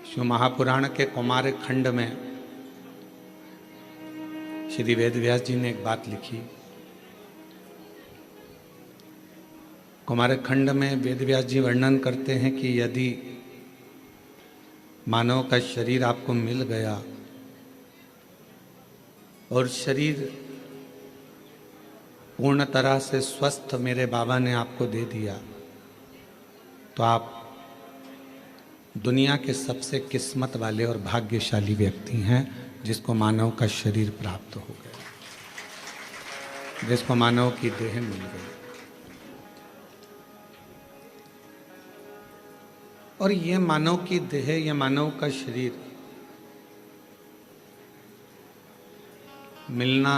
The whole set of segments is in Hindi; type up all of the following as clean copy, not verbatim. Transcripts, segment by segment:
शिव महापुराण के कुमार खंड में श्री वेदव्यास जी ने एक बात लिखी। कुमार खंड में वेदव्यास जी वर्णन करते हैं कि यदि मानव का शरीर आपको मिल गया और शरीर पूर्ण तरह से स्वस्थ मेरे बाबा ने आपको दे दिया तो आप दुनिया के सबसे किस्मत वाले और भाग्यशाली व्यक्ति हैं जिसको मानव का शरीर प्राप्त हो गया, जिसको मानव की देह मिल गई। और ये मानव की देह, ये मानव का शरीर मिलना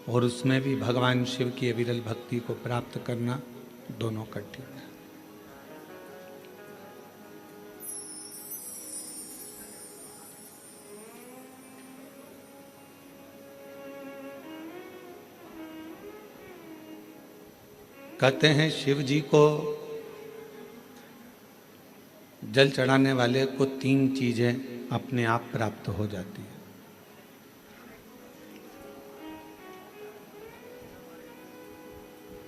और उसमें भी भगवान शिव की अविरल भक्ति को प्राप्त करना दोनों कठिन है। कहते हैं शिव जी को जल चढ़ाने वाले को 3 चीजें अपने आप प्राप्त हो जाती है।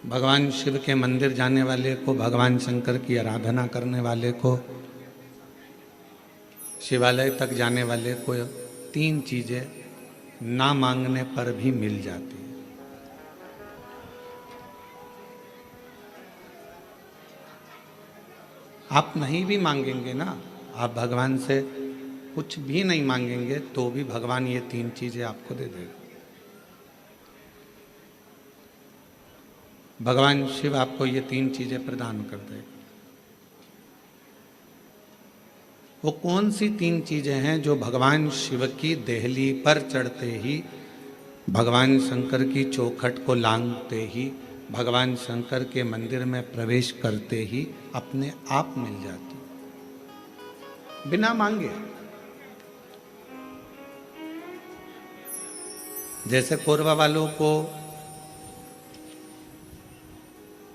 भगवान शिव के मंदिर जाने वाले को, भगवान शंकर की आराधना करने वाले को, शिवालय तक जाने वाले को 3 चीजें ना मांगने पर भी मिल जाती है। आप नहीं भी मांगेंगे ना, आप भगवान से कुछ भी नहीं मांगेंगे तो भी भगवान ये 3 चीजें आपको दे देगा। भगवान शिव आपको ये 3 चीजें प्रदान कर देगा। वो कौन सी 3 चीजें हैं जो भगवान शिव की देहली पर चढ़ते ही, भगवान शंकर की चौखट को लांघते ही, भगवान शंकर के मंदिर में प्रवेश करते ही अपने आप मिल जाती, बिना मांगे। जैसे कोरबा वालों को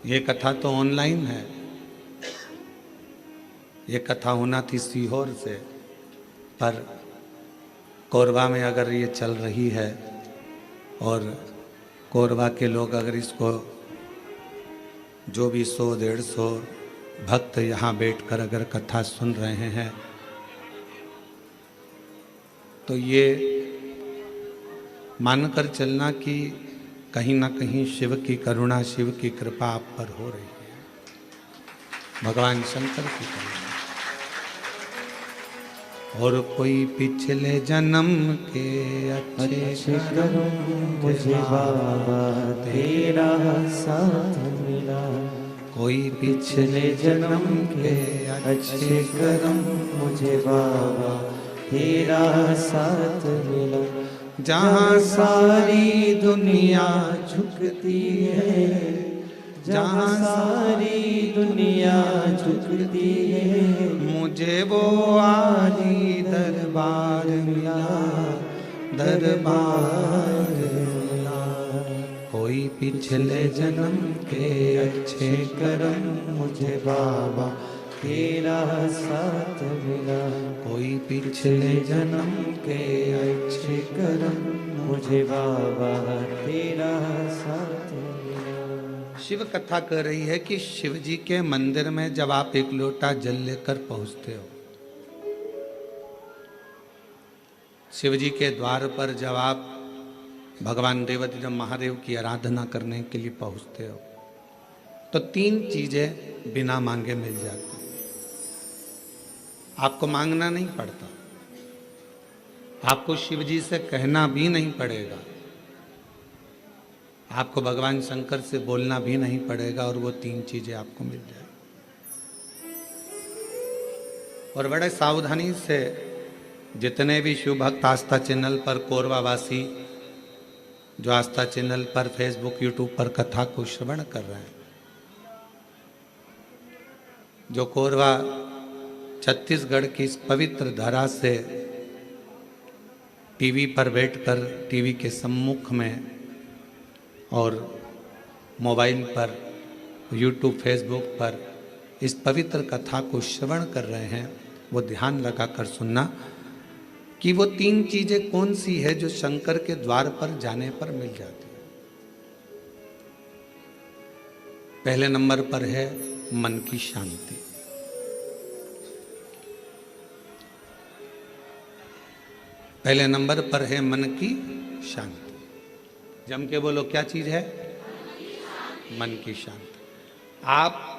ये कथा तो ऑनलाइन है, ये कथा होना थी सीहोर से, पर कोरबा में अगर ये चल रही है और कोरबा के लोग अगर इसको जो भी 100-150 भक्त यहाँ बैठकर अगर कथा सुन रहे हैं तो ये मानकर चलना कि कहीं ना कहीं शिव की करुणा, शिव की कृपा आप पर हो रही है, भगवान शंकर की करुणा। और कोई पिछले जन्म के अच्छे कर्म मुझे बाबा तेरा साथ मिला, कोई पिछले जन्म के अच्छे कर्म मुझे बाबा तेरा साथ मिला। जहाँ सारी दुनिया झुकती है, जहाँ सारी दुनिया झुकती है, मुझे वो आली दरबार मिला, दरबार मिला। कोई पिछले जन्म के अच्छे कर्म मुझे बाबा तेरा साथ मिला, कोई पिछले जन्म के अच्छे कर्म मुझे बाबा तेरा साथ मिला। शिव कथा कर रही है कि शिव जी के मंदिर में जब आप एक लोटा जल लेकर पहुंचते हो, शिव जी के द्वार पर जब आप भगवान देवाधिदेव महादेव की आराधना करने के लिए पहुंचते हो तो 3 चीजें बिना मांगे मिल जाती। आपको मांगना नहीं पड़ता, आपको शिव जी से कहना भी नहीं पड़ेगा, आपको भगवान शंकर से बोलना भी नहीं पड़ेगा और वो 3 चीजें आपको मिल जाए। और बड़े सावधानी से जितने भी शिव भक्त आस्था चैनल पर, कोरबा वासी जो आस्था चैनल पर, फेसबुक, यूट्यूब पर कथा को श्रवण कर रहे हैं, जो कोरबा छत्तीसगढ़ की इस पवित्र धरा से टीवी पर बैठकर, टीवी के सम्मुख में और मोबाइल पर, यूट्यूब, फेसबुक पर इस पवित्र कथा को श्रवण कर रहे हैं, वो ध्यान लगाकर सुनना कि वो 3 चीजें कौन सी है जो शंकर के द्वार पर जाने पर मिल जाती है। पहले नंबर पर है मन की शांति। पहले नंबर पर है मन की शांति। जम के बोलो, क्या चीज है? मन की शांति। आप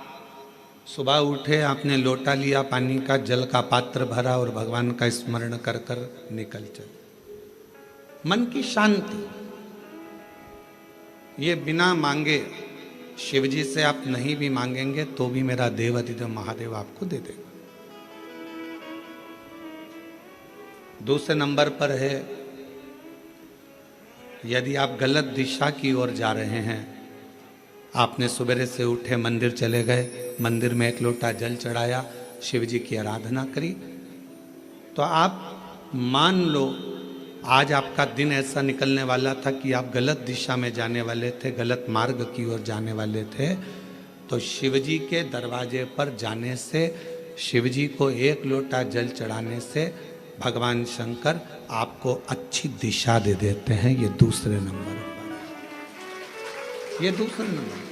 सुबह उठे, आपने लोटा लिया पानी का, जल का पात्र भरा और भगवान का स्मरण कर कर निकल चले। मन की शांति, ये बिना मांगे शिव जी से आप नहीं भी मांगेंगे तो भी मेरा देवाधिदेव महादेव आपको दे देगा। दूसरे नंबर पर है, यदि आप गलत दिशा की ओर जा रहे हैं, आपने सुबह से उठे मंदिर चले गए, मंदिर में एक लोटा जल चढ़ाया, शिव जी की आराधना करी, तो आप मान लो आज आपका दिन ऐसा निकलने वाला था कि आप गलत दिशा में जाने वाले थे, गलत मार्ग की ओर जाने वाले थे, तो शिव जी के दरवाजे पर जाने से, शिव जी को एक लोटा जल चढ़ाने से भगवान शंकर आपको अच्छी दिशा दे देते हैं। ये दूसरे नंबर पर, ये दूसरे नंबर।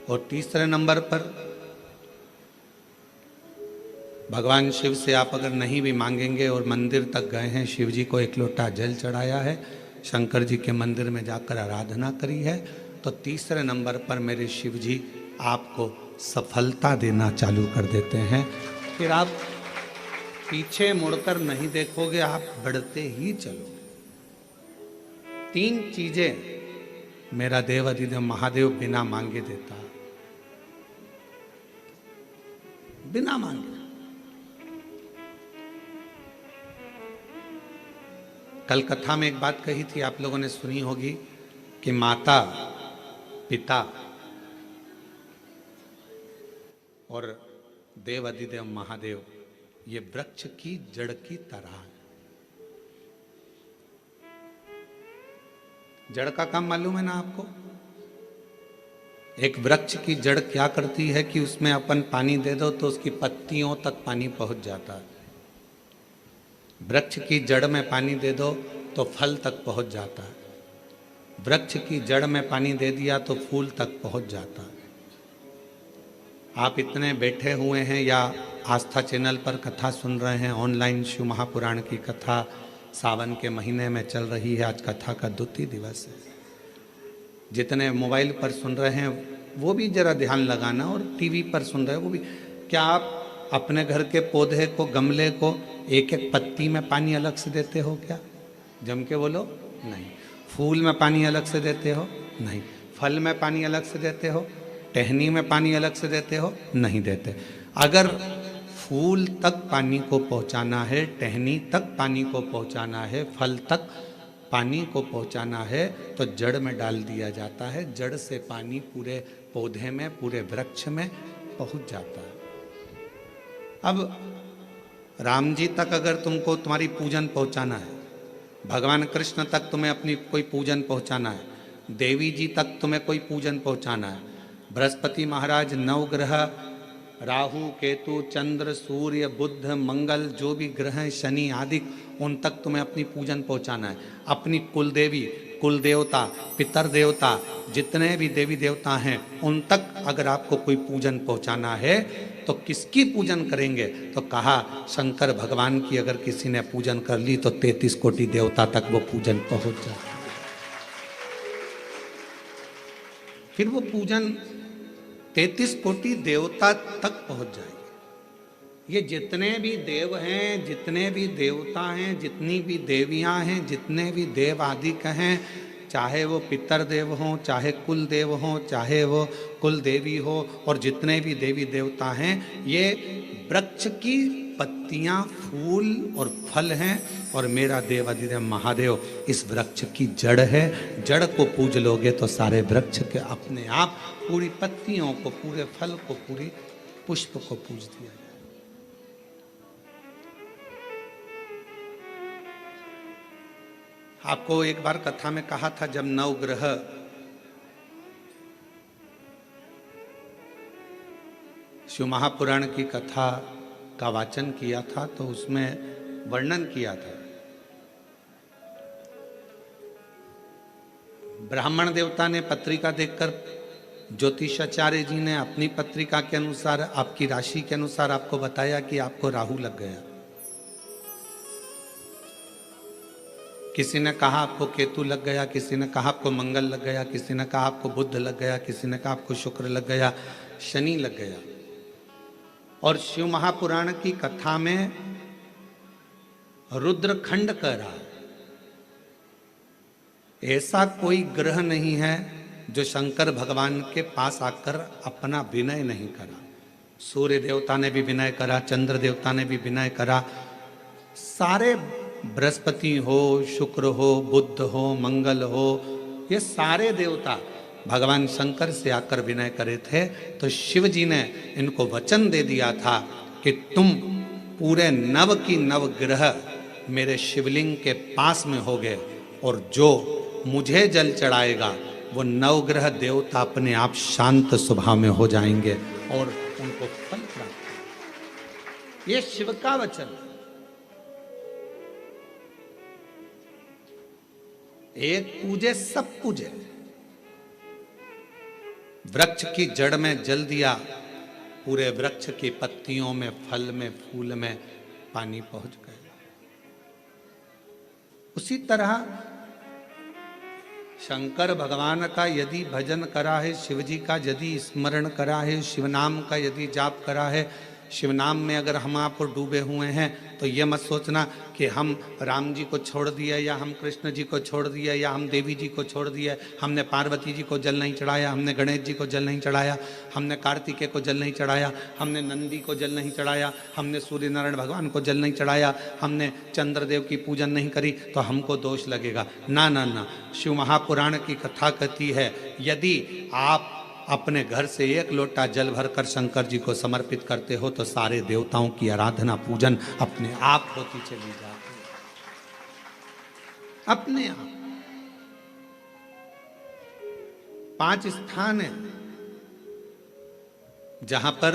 और तीसरे नंबर पर भगवान शिव से आप अगर नहीं भी मांगेंगे और मंदिर तक गए हैं, शिव जी को एक लोटा जल चढ़ाया है, शंकर जी के मंदिर में जाकर आराधना करी है, तो तीसरे नंबर पर मेरे शिव जी आपको सफलता देना चालू कर देते हैं। फिर आप पीछे मुड़कर नहीं देखोगे, आप बढ़ते ही चलोगे। 3 चीजें मेरा देवाधिदेव महादेव बिना मांगे देता है, बिना मांगे। कल कथा में एक बात कही थी, आप लोगों ने सुनी होगी कि माता, पिता और देवाधिदेव महादेव ये वृक्ष की जड़ की तरह है। जड़ का काम मालूम है ना आपको? एक वृक्ष की जड़ क्या करती है कि उसमें अपन पानी दे दो तो उसकी पत्तियों तक पानी पहुंच जाता है। वृक्ष की जड़ में पानी दे दो तो फल तक पहुंच जाता है। वृक्ष की जड़ में पानी दे दिया तो फूल तक पहुंच जाता है। आप इतने बैठे हुए हैं या आस्था चैनल पर कथा सुन रहे हैं, ऑनलाइन शिव महापुराण की कथा सावन के महीने में चल रही है, आज कथा का 2 दिवस है। जितने मोबाइल पर सुन रहे हैं वो भी जरा ध्यान लगाना, और टीवी पर सुन रहे हैं वो भी। क्या आप अपने घर के पौधे को, गमले को एक एक पत्ती में पानी अलग से देते हो क्या? जम के बोलो, नहीं। फूल में पानी अलग से देते हो? नहीं। फल में पानी अलग से देते हो? टहनी में पानी अलग से देते हो? नहीं देते। अगर फूल तक पानी को पहुंचाना है, टहनी तक पानी को पहुंचाना है, फल तक पानी को पहुंचाना है, तो जड़ में डाल दिया जाता है। जड़ से पानी पूरे पौधे में, पूरे वृक्ष में पहुंच जाता है। अब राम जी तक अगर तुमको तुम्हारी पूजन पहुंचाना है, भगवान कृष्ण तक तुम्हें अपनी कोई पूजन पहुंचाना है, देवी जी तक तुम्हें कोई पूजन पहुंचाना है, बृहस्पति महाराज, नवग्रह, राहु, केतु, चंद्र, सूर्य, बुध, मंगल, जो भी ग्रह हैं, शनि आदि, उन तक तुम्हें अपनी पूजन पहुंचाना है। अपनी कुल देवी, कुल देवता, पितर देवता, जितने भी देवी देवता हैं, उन तक अगर आपको कोई पूजन पहुंचाना है तो किसकी पूजन करेंगे? तो कहा शंकर भगवान की अगर किसी ने पूजन कर ली तो 33 कोटि देवता तक वो पूजन पहुंच जाए। फिर वो पूजन 33 कोटि देवता तक पहुंच जाएगी। ये जितने भी देव हैं, जितने भी देवता हैं, जितनी भी देवियां हैं, जितने भी देव आदि हैं, चाहे वो पितर देव हों, चाहे कुल देव हों, चाहे वो कुल देवी हो, और जितने भी देवी देवता हैं, ये वृक्ष की पत्तियां, फूल और फल हैं, और मेरा देवाधिदेव महादेव इस वृक्ष की जड़ है। जड़ को पूज लोगे तो सारे वृक्ष के अपने आप पूरी पत्तियों को, पूरे फल को, पूरी पुष्प को पूज दिया जाए। आपको एक बार कथा में कहा था, जब नवग्रह शिव महापुराण की कथा का वाचन किया था तो उसमें वर्णन किया था। ब्राह्मण देवता ने पत्रिका देखकर ज्योतिषाचार्य जी ने अपनी पत्रिका के अनुसार, आपकी राशि के अनुसार आपको बताया कि आपको राहु लग गया। किसी ने कहा आपको केतु लग गया, किसी ने कहा आपको मंगल लग गया, किसी ने कहा आपको बुध लग गया, किसी ने कहा आपको शुक्र लग गया, शनि लग गया। और शिव महापुराण की कथा में रुद्रखंड कह रहा है ऐसा कोई ग्रह नहीं है जो शंकर भगवान के पास आकर अपना विनय नहीं करा। सूर्य देवता ने भी विनय करा, चंद्र देवता ने भी विनय करा, सारे बृहस्पति हो, शुक्र हो, बुध हो, मंगल हो, ये सारे देवता भगवान शंकर से आकर विनय करे थे। तो शिव जी ने इनको वचन दे दिया था कि तुम पूरे नव की नव ग्रह मेरे शिवलिंग के पास में होगे और जो मुझे जल चढ़ाएगा वो नवग्रह देवता अपने आप शांत स्वभाव में हो जाएंगे और उनको फल प्राप्त। ये शिव का वचन। एक पूजे सब पूजे। वृक्ष की जड़ में जल दिया, पूरे वृक्ष की पत्तियों में, फल में, फूल में पानी पहुंच गया। उसी तरह शंकर भगवान का यदि भजन करा है, शिव जी का यदि स्मरण करा है, शिव नाम का यदि जाप करा है, शिव नाम में अगर हम आप डूबे हुए हैं तो ये मत सोचना कि हम राम जी को छोड़ दिए या हम कृष्ण जी को छोड़ दिए या हम देवी जी को छोड़ दिए, हमने पार्वती जी को जल नहीं चढ़ाया, हमने गणेश जी को जल नहीं चढ़ाया, हमने कार्तिकेय को जल नहीं चढ़ाया, हमने नंदी को जल नहीं चढ़ाया, हमने सूर्य नारायण भगवान को जल नहीं चढ़ाया, हमने चंद्रदेव की पूजन नहीं करी तो हमको दोष लगेगा। ना ना ना, शिव महापुराण की कथा कहती है यदि आप अपने घर से एक लोटा जल भरकर शंकर जी को समर्पित करते हो तो सारे देवताओं की आराधना पूजन अपने आप होती चली जाती है, अपने आप। 5 स्थान है जहां पर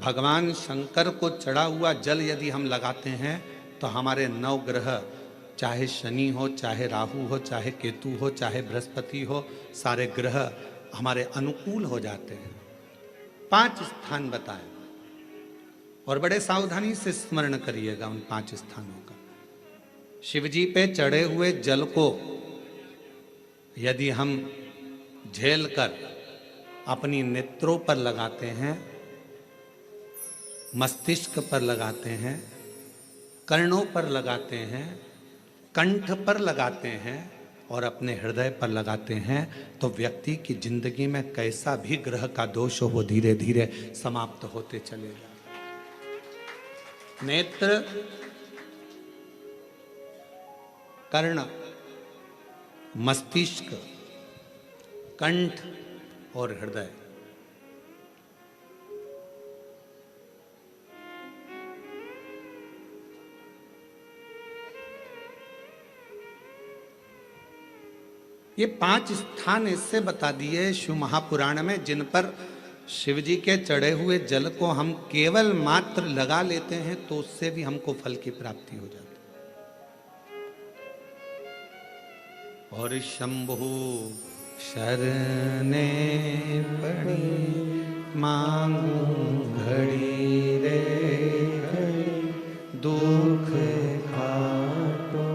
भगवान शंकर को चढ़ा हुआ जल यदि हम लगाते हैं तो हमारे 9 ग्रह, चाहे शनि हो, चाहे राहु हो, चाहे केतु हो, चाहे बृहस्पति हो, सारे ग्रह हमारे अनुकूल हो जाते हैं। 5 स्थान बताए और बड़े सावधानी से स्मरण करिएगा उन 5 स्थानों का। शिव जी पे चढ़े हुए जल को यदि हम झेल कर अपनी नेत्रों पर लगाते हैं, मस्तिष्क पर लगाते हैं, कर्णों पर लगाते हैं, कंठ पर लगाते हैं और अपने हृदय पर लगाते हैं तो व्यक्ति की जिंदगी में कैसा भी ग्रह का दोष हो वो धीरे धीरे समाप्त होते चले जाते। नेत्र, कर्ण, मस्तिष्क, कंठ और हृदय, ये 5 स्थान इससे बता दिए शिव महापुराण में जिन पर शिव जी के चढ़े हुए जल को हम केवल मात्र लगा लेते हैं तो उससे भी हमको फल की प्राप्ति हो जाती है। और शंभु शरणे पड़ी मांगू घड़ी रे घड़ी, दुख काटो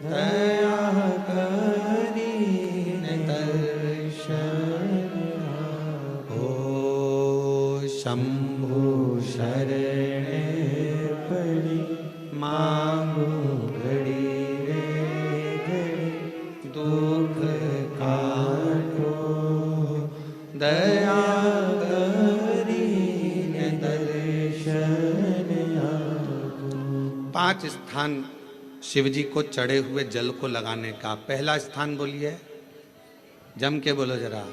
दया करी दर्शन हो। शंभु शरणे पड़ी मांगू घड़ी रे घड़ी, दुख काटो दया करी दर्शन हो। 5 स्थान शिव जी को चढ़े हुए जल को लगाने का। पहला स्थान बोलिए, जम के बोलो जरा,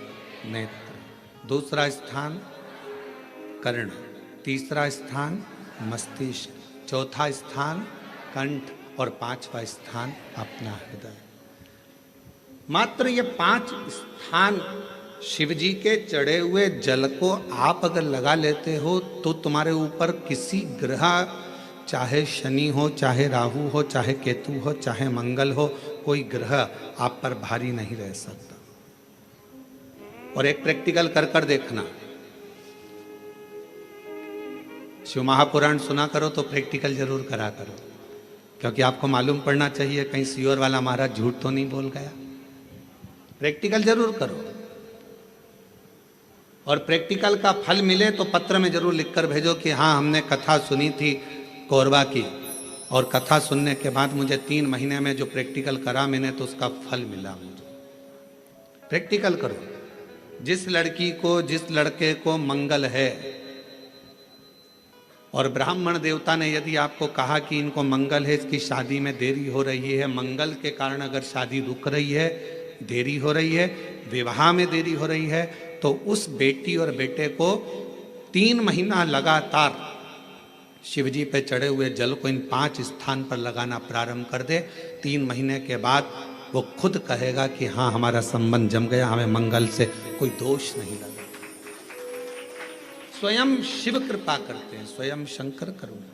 नेत्र। दूसरा स्थान कर्ण, तीसरा स्थान मस्तिष्क, चौथा स्थान कंठ और 5वां स्थान अपना हृदय। मात्र ये 5 स्थान शिव जी के चढ़े हुए जल को आप अगर लगा लेते हो तो तुम्हारे ऊपर किसी ग्रह, चाहे शनि हो, चाहे राहु हो, चाहे केतु हो, चाहे मंगल हो, कोई ग्रह आप पर भारी नहीं रह सकता। और एक प्रैक्टिकल कर कर देखना, शिव महापुराण सुना करो तो प्रैक्टिकल जरूर करा करो, क्योंकि आपको मालूम पड़ना चाहिए कहीं सियोर वाला महाराज झूठ तो नहीं बोल गया। प्रैक्टिकल जरूर करो, और प्रैक्टिकल का फल मिले तो पत्र में जरूर लिखकर भेजो कि हाँ हमने कथा सुनी थी कोरबा की, और कथा सुनने के बाद मुझे 3 महीने में जो प्रैक्टिकल करा मैंने तो उसका फल मिला मुझे। प्रैक्टिकल करो। जिस लड़की को, जिस लड़के को मंगल है, और ब्राह्मण देवता ने यदि आपको कहा कि इनको मंगल है, इसकी शादी में देरी हो रही है, मंगल के कारण अगर शादी रुक रही है, देरी हो रही है, विवाह में देरी हो रही है, तो उस बेटी और बेटे को 3 महीना लगातार शिवजी पे चढ़े हुए जल को इन 5 स्थान पर लगाना प्रारंभ कर दे। 3 महीने के बाद वो खुद कहेगा कि हाँ हमारा संबंध जम गया, हमें मंगल से कोई दोष नहीं लगा। स्वयं शिव कृपा करते हैं, स्वयं शंकर करुणा।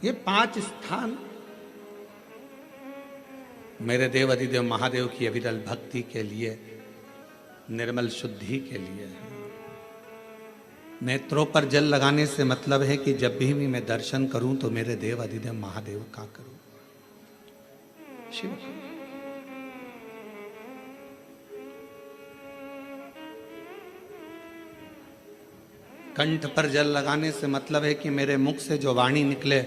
ये 5 स्थान मेरे देव अधिदेव महादेव की अविरल भक्ति के लिए, निर्मल शुद्धि के लिए है। नेत्रों पर जल लगाने से मतलब है कि जब भी मैं दर्शन करूं तो मेरे देव अधिदेव महादेव का करूं, शिव को। कंठ पर जल लगाने से मतलब है कि मेरे मुख से जो वाणी निकले,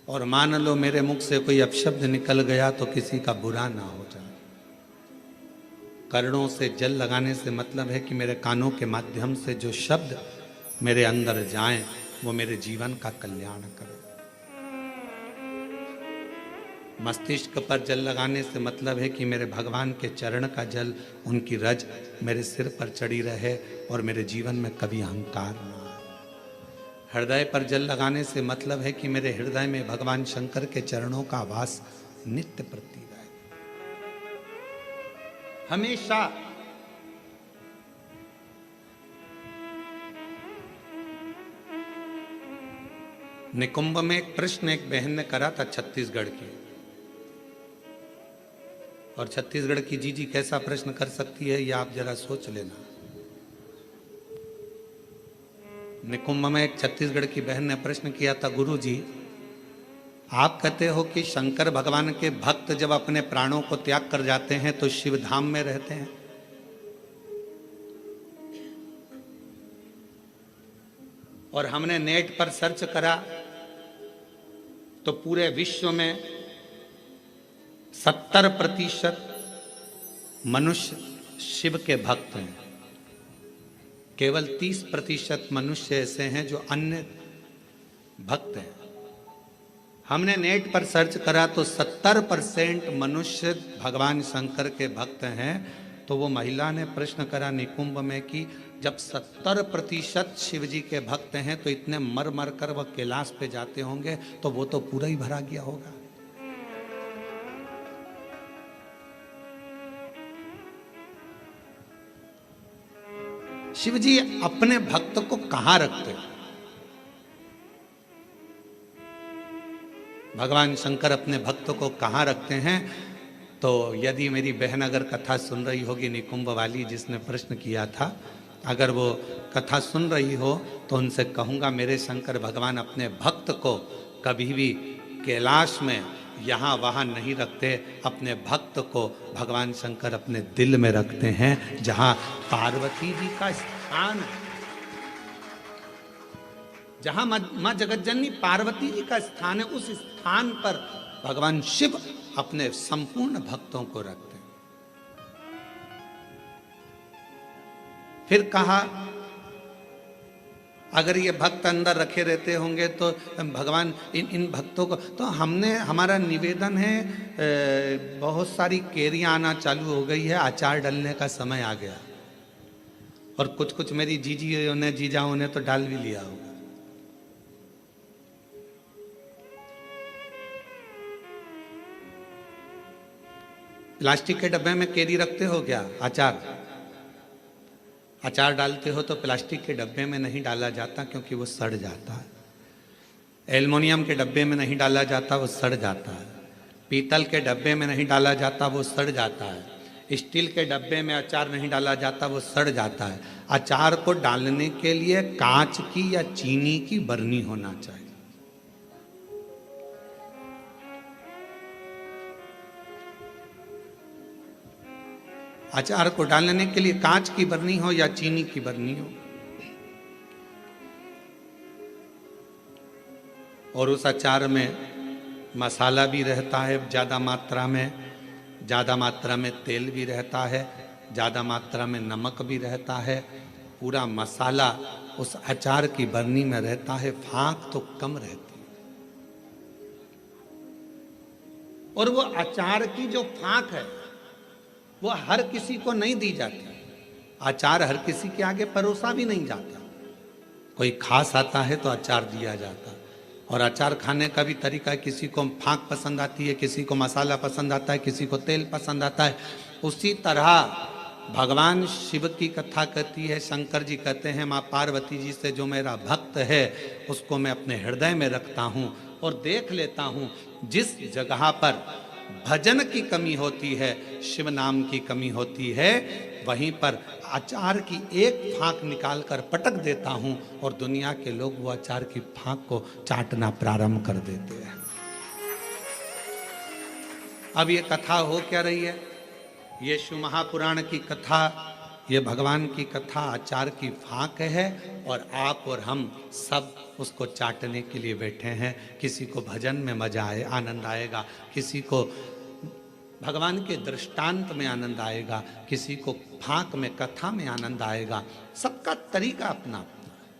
और मान लो मेरे मुख से कोई अपशब्द निकल गया तो किसी का बुरा ना हो जाए। कर्णों से जल लगाने से मतलब है कि मेरे कानों के माध्यम से जो शब्द मेरे अंदर जाएं वो मेरे जीवन का कल्याण करें। मस्तिष्क पर जल लगाने से मतलब है कि मेरे भगवान के चरण का जल, उनकी रज मेरे सिर पर चढ़ी रहे और मेरे जीवन में कभी अहंकार ना आए। हृदय पर जल लगाने से मतलब है कि मेरे हृदय में भगवान शंकर के चरणों का वास नित्य प्रति रहे, हमेशा। निकुंभ में एक प्रश्न एक बहन ने करा था छत्तीसगढ़ की, और छत्तीसगढ़ की जीजी कैसा प्रश्न कर सकती है ये आप जरा सोच लेना। निकुंभ में एक छत्तीसगढ़ की बहन ने प्रश्न किया था, गुरु जी आप कहते हो कि शंकर भगवान के भक्त जब अपने प्राणों को त्याग कर जाते हैं तो शिव धाम में रहते हैं, और हमने नेट पर सर्च करा तो पूरे विश्व में 70% मनुष्य शिव के भक्त हैं, केवल 30% मनुष्य ऐसे हैं जो अन्य भक्त हैं। हमने नेट पर सर्च करा तो 70% मनुष्य भगवान शंकर के भक्त हैं। तो वो महिला ने प्रश्न करा निकुंभ में कि जब 70% शिव जी के भक्त हैं तो इतने मर मर कर वह कैलाश पे जाते होंगे तो वो तो पूरा ही भरा गया होगा। शिव जी अपने भक्त को कहां रखते हैं? भगवान शंकर अपने भक्त को कहां रखते हैं? तो यदि मेरी बहन अगर कथा सुन रही होगी, निकुंभ वाली जिसने प्रश्न किया था, अगर वो कथा सुन रही हो तो उनसे कहूँगा मेरे शंकर भगवान अपने भक्त को कभी भी कैलाश में यहाँ वहाँ नहीं रखते। अपने भक्त को भगवान शंकर अपने दिल में रखते हैं, जहाँ पार्वती जी का स्थान है, जहाँ माँ जगतजननी पार्वती जी का स्थान है, उस स्थान पर भगवान शिव अपने संपूर्ण भक्तों को रखते हैं। फिर कहा अगर ये भक्त अंदर रखे रहते होंगे तो भगवान इन भक्तों को, तो हमारा निवेदन है, बहुत सारी केरियां आना चालू हो गई है, अचार डालने का समय आ गया, और कुछ मेरी जीजाओं ने तो डाल भी लिया होगा। प्लास्टिक के डब्बे में केरी रखते हो क्या? अचार, अचार डालते हो तो प्लास्टिक के डब्बे में नहीं डाला जाता क्योंकि वो सड़ जाता है। एल्युमिनियम के डब्बे में नहीं डाला जाता, वो सड़ जाता है। पीतल के डब्बे में नहीं डाला जाता, वो सड़ जाता है। स्टील के डब्बे में अचार नहीं डाला जाता, वो सड़ जाता है। अचार को डालने के लिए कांच की या चीनी की बरनी होना चाहिए। अचार को डालने के लिए कांच की बरनी हो या चीनी की बरनी हो, और उस अचार में मसाला भी रहता है ज़्यादा मात्रा में तेल भी रहता है, ज़्यादा मात्रा में नमक भी रहता है। पूरा मसाला उस अचार की बरनी में रहता है, फाँक तो कम रहती है। और वो अचार की जो फाँक है वो हर किसी को नहीं दी जाती। अचार हर किसी के आगे परोसा भी नहीं जाता। कोई खास आता है तो अचार दिया जाता। और अचार खाने का भी तरीका है, किसी को फाँक पसंद आती है, किसी को मसाला पसंद आता है, किसी को तेल पसंद आता है। उसी तरह भगवान शिव की कथा कहती है, शंकर जी कहते हैं माँ पार्वती जी से जो मेरा भक्त है उसको मैं अपने हृदय में रखता हूँ और देख लेता हूँ जिस जगह पर भजन की कमी होती है, शिव नाम की कमी होती है, वहीं पर अचार की एक फाँक निकाल कर पटक देता हूं और दुनिया के लोग वो अचार की फाँक को चाटना प्रारंभ कर देते हैं। अब ये कथा हो क्या रही है? ये शिव महापुराण की कथा, ये भगवान की कथा अचार की फाँक है और आप और हम सब उसको चाटने के लिए बैठे हैं। किसी को भजन में मजा आए, आनंद आएगा, किसी को भगवान के दृष्टांत में आनंद आएगा, किसी को फाँक में, कथा में आनंद आएगा। सबका तरीका अपना अपना है,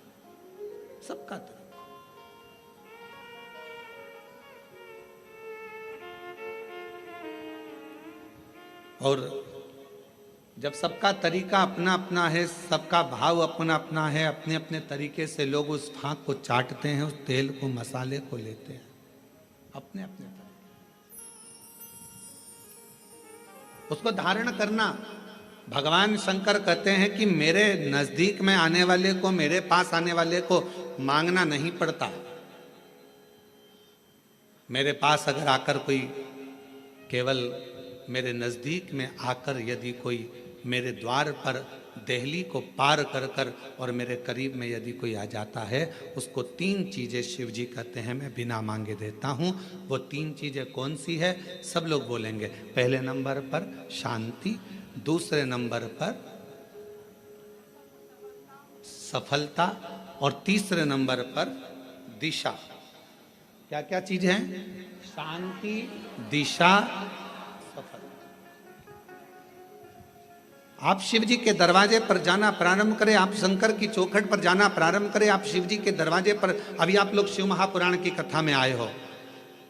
सबका तरीका। और जब सबका तरीका अपना अपना है, सबका भाव अपना अपना है, अपने अपने तरीके से लोग उस फाँक को चाटते हैं, उस तेल को, मसाले को लेते हैं अपने अपने तरीके। उसको धारण करना, भगवान शंकर कहते हैं कि मेरे नजदीक में आने वाले को, मेरे पास आने वाले को मांगना नहीं पड़ता। मेरे पास अगर आकर कोई, केवल मेरे नजदीक में आकर यदि कोई मेरे द्वार पर देहली को पार कर कर और मेरे करीब में यदि कोई आ जाता है, उसको 3 चीजें शिव जी कहते हैं मैं बिना मांगे देता हूं। वो 3 चीजें कौन सी है? सब लोग बोलेंगे। पहले नंबर पर शांति, दूसरे नंबर पर सफलता और तीसरे नंबर पर दिशा। क्या क्या चीज है? शांति, दिशा, सफलता। आप शिव जी के दरवाजे पर जाना प्रारंभ करें, आप शंकर की चौखट पर जाना प्रारंभ करें, आप शिव जी के दरवाजे पर। अभी आप लोग शिव महापुराण की कथा में आए हो,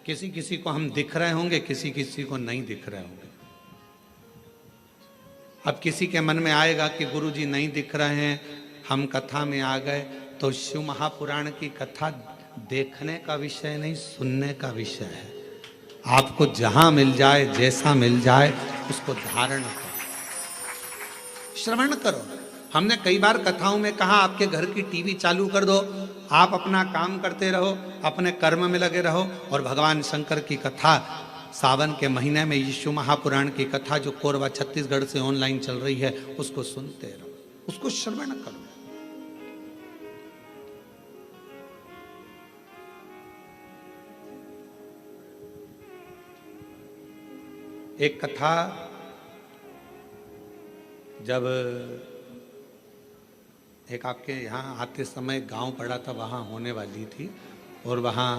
किसी किसी को हम दिख रहे होंगे, किसी किसी को नहीं दिख रहे होंगे। अब किसी के मन में आएगा कि गुरु जी नहीं दिख रहे हैं, हम कथा में आ गए, तो शिव महापुराण की कथा देखने का विषय नहीं, सुनने का विषय है। आपको जहां मिल जाए, जैसा मिल जाए, उसको धारण करो, श्रवण करो। हमने कई बार कथाओं में कहा आपके घर की टीवी चालू कर दो, आप अपना काम करते रहो, अपने कर्म में लगे रहो और भगवान शंकर की कथा सावन के महीने में यीशु महापुराण की कथा जो कोरबा छत्तीसगढ़ से ऑनलाइन चल रही है उसको सुनते रहो, उसको श्रवण करो। एक कथा जब एक आपके यहाँ आते समय गांव पड़ा था, वहाँ होने वाली थी और वहाँ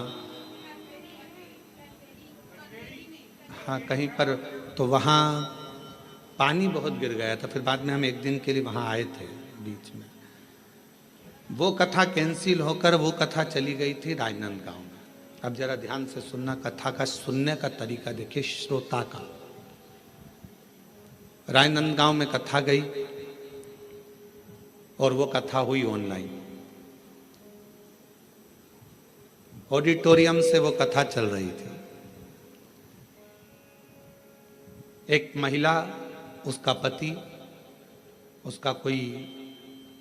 हाँ कहीं पर, तो वहाँ पानी बहुत गिर गया था। फिर बाद में हम एक दिन के लिए वहाँ आए थे बीच में। वो कथा कैंसिल होकर वो कथा चली गई थी राजनांदगांव में। अब जरा ध्यान से सुनना, कथा का सुनने का तरीका देखिए श्रोता का। राजनांदगांव में कथा गई और वो कथा हुई ऑनलाइन, ऑडिटोरियम से वो कथा चल रही थी। एक महिला, उसका पति, उसका कोई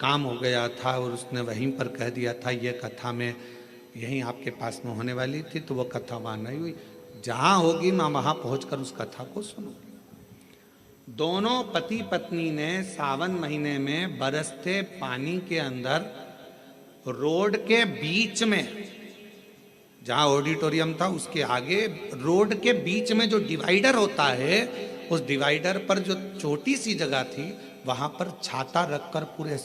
काम हो गया था और उसने वहीं पर कह दिया था ये कथा में यहीं आपके पास में होने वाली थी, तो वो कथा वहाँ नहीं हुई। जहाँ होगी मैं वहाँ पहुँचकर उस कथा को सुनूंगी। दोनों पति पत्नी ने सावन महीने में बरसते पानी के अंदर रोड के बीच में, जहाँ ऑडिटोरियम था उसके आगे रोड के बीच में जो डिवाइडर होता है, उस डिवाइडर पर जो छोटी सी जगह थी वहां पर छाता रखकर पूरे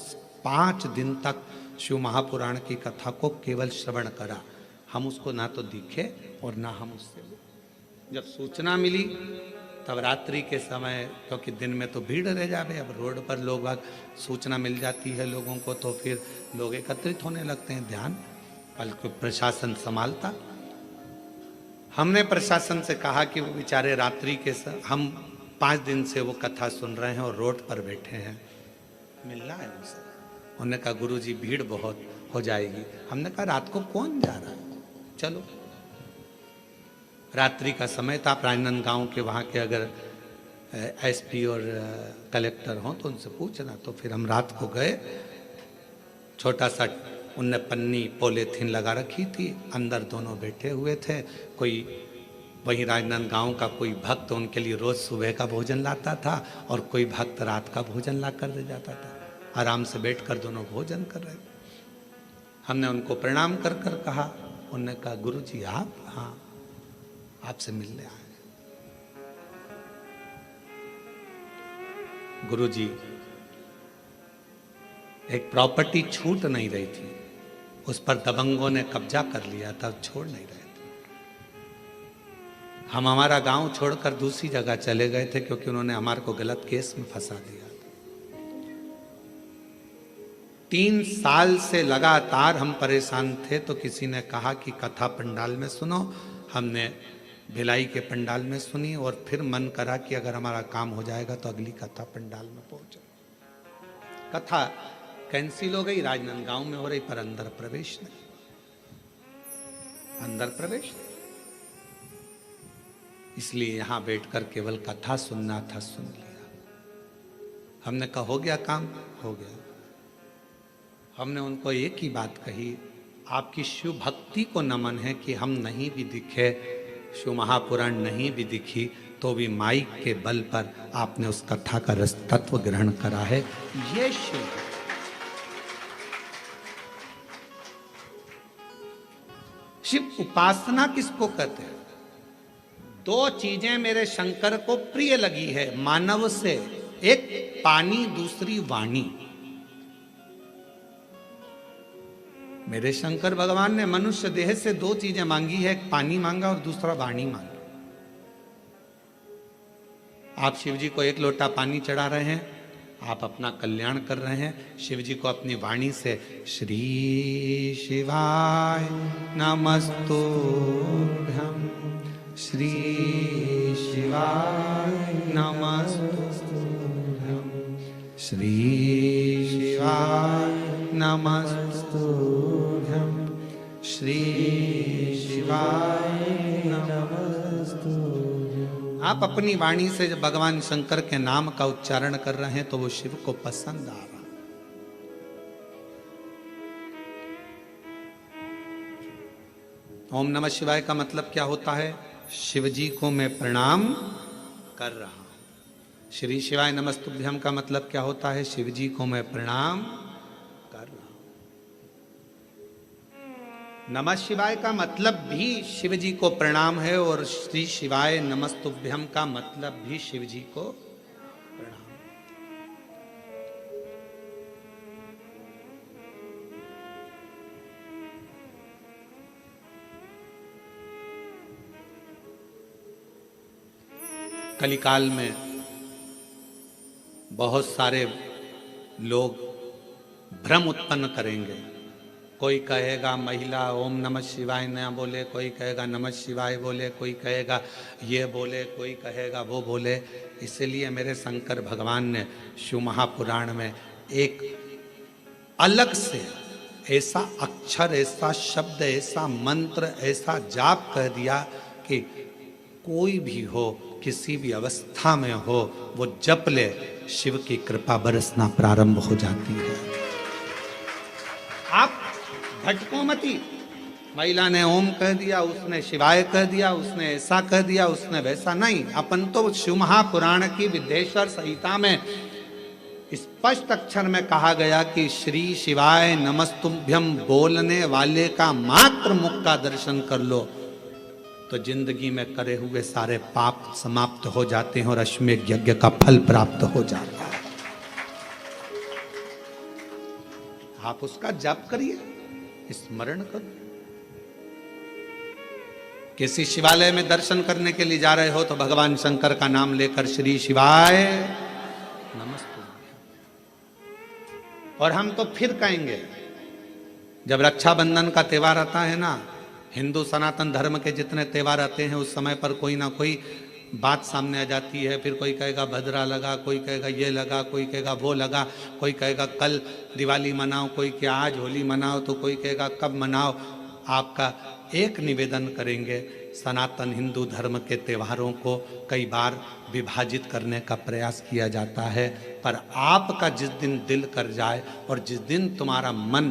5 दिन तक शिव महापुराण की कथा को केवल श्रवण करा। हम उसको ना तो दिखे और ना हम उससे, जब सूचना मिली तब रात्रि के समय, क्योंकि दिन में तो भीड़ रह जावे, अब रोड पर लोग सूचना मिल जाती है लोगों को तो फिर लोग एकत्रित होने लगते हैं, ध्यान बल्कि प्रशासन संभालता। हमने प्रशासन से कहा कि वो बेचारे रात्रि के हम 5 दिन से वो कथा सुन रहे हैं और रोड पर बैठे हैं, मिलना है उनसे। उन्होंने कहा गुरुजी भीड़ बहुत हो जाएगी। हमने कहा रात को कौन जा रहा है, चलो। रात्रि का समय था, राजनांदगांव के वहाँ के अगर एसपी और कलेक्टर हों तो उनसे पूछना। तो फिर हम रात को गए, छोटा सा उनने पन्नी पॉलीथीन लगा रखी थी, अंदर दोनों बैठे हुए थे। कोई वहीं राजनांदगांव का कोई भक्त उनके लिए रोज सुबह का भोजन लाता था और कोई भक्त रात का भोजन ला कर दे जाता था। आराम से बैठकर दोनों भोजन कर रहे थे। हमने उनको प्रणाम कर कर कहा, उन्होंने कहा गुरुजी आप? हाँ, आपसे मिलने आए। गुरुजी एक प्रॉपर्टी छूट नहीं रही थी, उस पर दबंगों ने कब्जा कर लिया था, छोड़ नहीं रहे थे। हम हमारा गांव छोड़कर दूसरी जगह चले गए थे क्योंकि उन्होंने हमारे को गलत केस में फंसा दिया था। 3 साल से लगातार हम परेशान थे, तो किसी ने कहा कि कथा पंडाल में सुनो। हमने भिलाई के पंडाल में सुनी और फिर मन करा कि अगर हमारा काम हो जाएगा तो अगली कथा पंडाल में पहुंचे। कथा कैंसिल हो गई, राजनांदगांव में हो रही, पर अंदर प्रवेश नहीं, अंदर प्रवेश नहीं। इसलिए यहां बैठकर केवल कथा सुनना था, सुन लिया। हमने कहा हो गया काम, हो गया। हमने उनको एक ही बात कही, आपकी शिव भक्ति को नमन है कि हम नहीं भी दिखे, शिव महापुराण नहीं भी दिखी, तो भी माइक के बल पर आपने उस कथा का रस तत्व ग्रहण करा है। ये शिव शिव उपासना किसको कहते हैं? 2 चीजें मेरे शंकर को प्रिय लगी है मानव से, एक पानी, दूसरी वाणी। मेरे शंकर भगवान ने मनुष्य देह से 2 चीजें मांगी है, एक पानी मांगा और दूसरा वाणी मांगी। आप शिव जी को 1 लोटा पानी चढ़ा रहे हैं, आप अपना कल्याण कर रहे हैं। शिव जी को अपनी वाणी से श्री शिवाय नमस्तुभ्यं, श्री शिवाय नमस्तुभ्यं, श्री शिवाय नमस्तुभ्यं, श्री शिवाय नमस्तुभ्यं। आप अपनी वाणी से जब भगवान शंकर के नाम का उच्चारण कर रहे हैं तो वो शिव को पसंद आ रहा। ओम नमः शिवाय का मतलब क्या होता है? शिव जी को मैं प्रणाम कर रहा हूं। श्री शिवाय नमस्तुभ्यम का मतलब क्या होता है? शिव जी को मैं प्रणाम कर रहा हूं। नमः शिवाय का मतलब भी शिव जी को प्रणाम है और श्री शिवाय नमस्तुभ्यम का मतलब भी शिव जी को प्रणाम। कलिकाल में बहुत सारे लोग भ्रम उत्पन्न करेंगे। कोई कहेगा महिला ओम नमः शिवाय न बोले, कोई कहेगा नमः शिवाय बोले, कोई कहेगा ये बोले, कोई कहेगा वो बोले। इसलिए मेरे शंकर भगवान ने शिव महापुराण में एक अलग से ऐसा अक्षर, ऐसा शब्द, ऐसा मंत्र, ऐसा जाप कह दिया कि कोई भी हो किसी भी अवस्था में हो, वो जप ले, शिव की कृपा बरसना प्रारंभ हो जाती है। आप भटको मती। महिला ने ओम कह दिया, उसने शिवाय कह दिया, उसने ऐसा कह दिया, उसने वैसा नहीं। अपन तो शिव महापुराण की विद्येश्वर संहिता में स्पष्ट अक्षर में कहा गया कि श्री शिवाय नमस्तुभ्यम बोलने वाले का मात्र मुख का दर्शन कर लो तो जिंदगी में करे हुए सारे पाप समाप्त हो जाते हैं और अश्वमेध यज्ञ का फल प्राप्त हो जाता है। आप उसका जप करिए, स्मरण करो। किसी शिवालय में दर्शन करने के लिए जा रहे हो तो भगवान शंकर का नाम लेकर श्री शिवाय नमस्तुभ्यम। और हम तो फिर कहेंगे, जब रक्षाबंधन का त्योहार आता है ना, हिंदू सनातन धर्म के जितने त्योहार आते हैं उस समय पर कोई ना कोई बात सामने आ जाती है। फिर कोई कहेगा भद्रा लगा, कोई कहेगा ये लगा, कोई कहेगा वो लगा, कोई कहेगा कल दिवाली मनाओ, कोई कि आज होली मनाओ, तो कोई कहेगा कब मनाओ। आपका एक निवेदन करेंगे, सनातन हिंदू धर्म के त्योहारों को कई बार विभाजित करने का प्रयास किया जाता है, पर आपका जिस दिन दिल कर जाए और जिस दिन तुम्हारा मन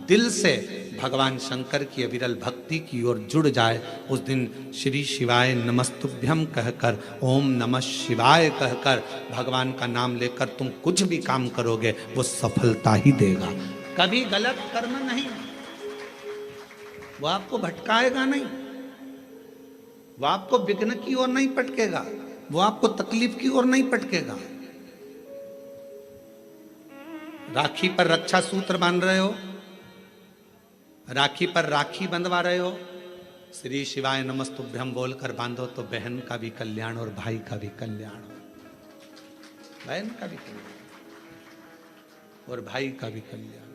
दिल से भगवान शंकर की अविरल भक्ति की ओर जुड़ जाए, उस दिन श्री शिवाय नमस्तुभ्यम कहकर, ओम नमः शिवाय कहकर भगवान का नाम लेकर तुम कुछ भी काम करोगे वो सफलता ही देगा। कभी गलत कर्म नहीं, वो आपको भटकाएगा नहीं, वो आपको विघ्न की ओर नहीं पटकेगा, वो आपको तकलीफ की ओर नहीं पटकेगा। राखी पर रक्षा सूत्र बांध रहे हो, राखी पर राखी बंधवा रहे हो, श्री शिवाय नमस्तुभ्यम बोलकर बांधो तो बहन का भी कल्याण और भाई का भी कल्याण हो, बहन का भी कल्याण और भाई का भी कल्याण।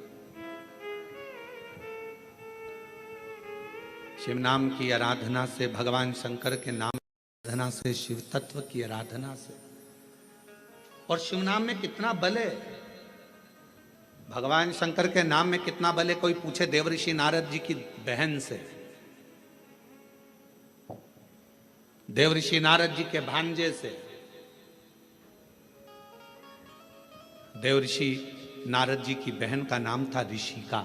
शिव नाम की आराधना से, भगवान शंकर के नाम की आराधना से, शिव तत्व की आराधना से, और शिव नाम में कितना बल है, भगवान शंकर के नाम में कितना बल है। कोई पूछे देवऋषि नारद जी की बहन से, देवऋषि नारद जी के भांजे से। देवऋषि नारद जी की बहन का नाम था ऋषिका।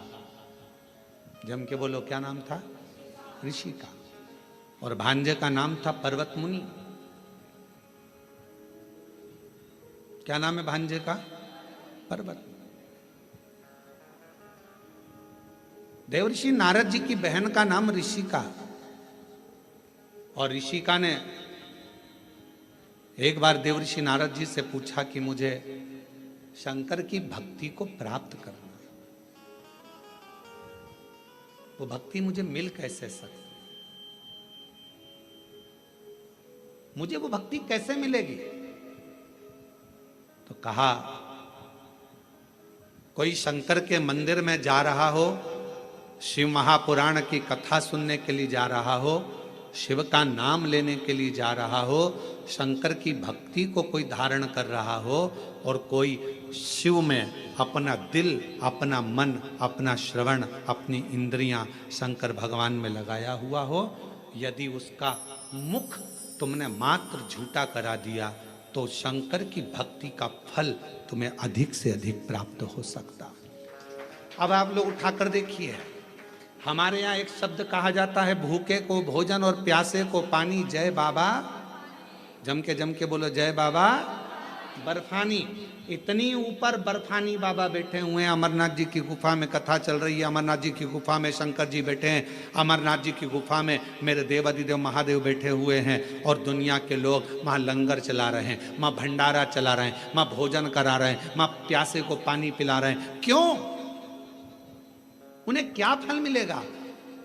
जम के बोलो, क्या नाम था? ऋषिका। और भांजे का नाम था पर्वत मुनि। क्या नाम है भांजे का? पर्वत। देवऋषि नारद जी की बहन का नाम ऋषिका। और ऋषिका ने एक बार देवऋषि नारद जी से पूछा कि मुझे शंकर की भक्ति को प्राप्त करना, वो भक्ति मुझे मिल कैसे सकती, मुझे वो भक्ति कैसे मिलेगी? तो कहा, कोई शंकर के मंदिर में जा रहा हो, शिव महापुराण की कथा सुनने के लिए जा रहा हो, शिव का नाम लेने के लिए जा रहा हो, शंकर की भक्ति को कोई धारण कर रहा हो, और कोई शिव में अपना दिल, अपना मन, अपना श्रवण, अपनी इंद्रियां शंकर भगवान में लगाया हुआ हो, यदि उसका मुख तुमने मात्र झूठा करा दिया तो शंकर की भक्ति का फल तुम्हें अधिक से अधिक प्राप्त हो सकता। अब आप लोग उठाकर देखिए, हमारे यहाँ एक शब्द कहा जाता है, भूखे को भोजन और प्यासे को पानी। जय बाबा, जम के बोलो, जय बाबा बर्फानी। इतनी ऊपर बर्फानी बाबा बैठे हुए हैं। अमरनाथ जी की गुफा में कथा चल रही है, अमरनाथ जी की गुफा में शंकर जी बैठे हैं, अमरनाथ जी की गुफा में मेरे देवादिदेव महादेव बैठे हुए हैं, और दुनिया के लोग वहाँ लंगर चला रहे हैं, वहाँ भंडारा चला रहे हैं, वहाँ भोजन करा रहे हैं, वहाँ प्यासे को पानी पिला रहे हैं। क्यों? उन्हें क्या फल मिलेगा?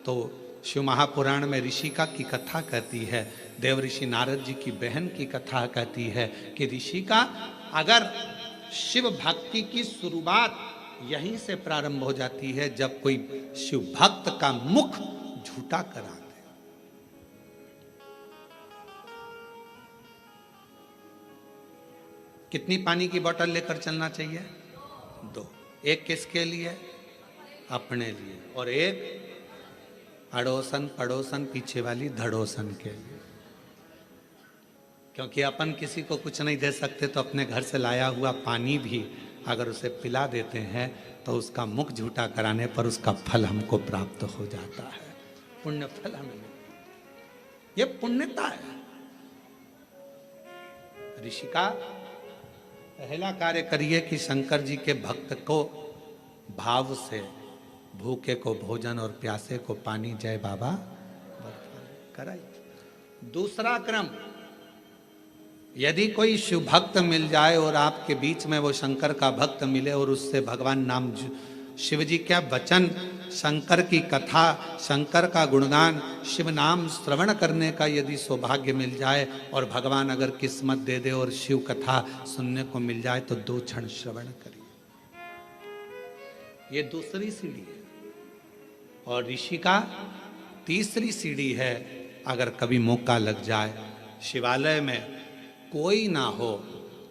तो शिव महापुराण में ऋषिका की कथा कहती है, देवऋषि नारद जी की बहन की कथा कहती है कि ऋषिका, अगर शिव भक्ति की शुरुआत यहीं से प्रारंभ हो जाती है जब कोई शिव भक्त का मुख झूठा करा दे। कितनी पानी की बोतल लेकर चलना चाहिए? 2। एक किसके लिए? अपने लिए, और एक अड़ोसन पड़ोसन पीछे वाली धड़ोसन के लिए। क्योंकि अपन किसी को कुछ नहीं दे सकते, तो अपने घर से लाया हुआ पानी भी अगर उसे पिला देते हैं तो उसका मुख झूठा कराने पर उसका फल हमको प्राप्त हो जाता है, पुण्य फल हमें मिलता है। ये पुण्यता है। ऋषि का पहला कार्य करिए कि शंकर जी के भक्त को भाव से, भूखे को भोजन और प्यासे को पानी, जय बाबा कराइए। दूसरा क्रम, यदि कोई शिव भक्त मिल जाए और आपके बीच में वो शंकर का भक्त मिले और उससे भगवान नाम, शिव जी क्या वचन, शंकर की कथा, शंकर का गुणगान, शिव नाम श्रवण करने का यदि सौभाग्य मिल जाए और भगवान अगर किस्मत दे दे और शिव कथा सुनने को मिल जाए तो 2 क्षण श्रवण करिए। ये दूसरी सीढ़ी है। और ऋषि का तीसरी सीढ़ी है, अगर कभी मौका लग जाए, शिवालय में कोई ना हो,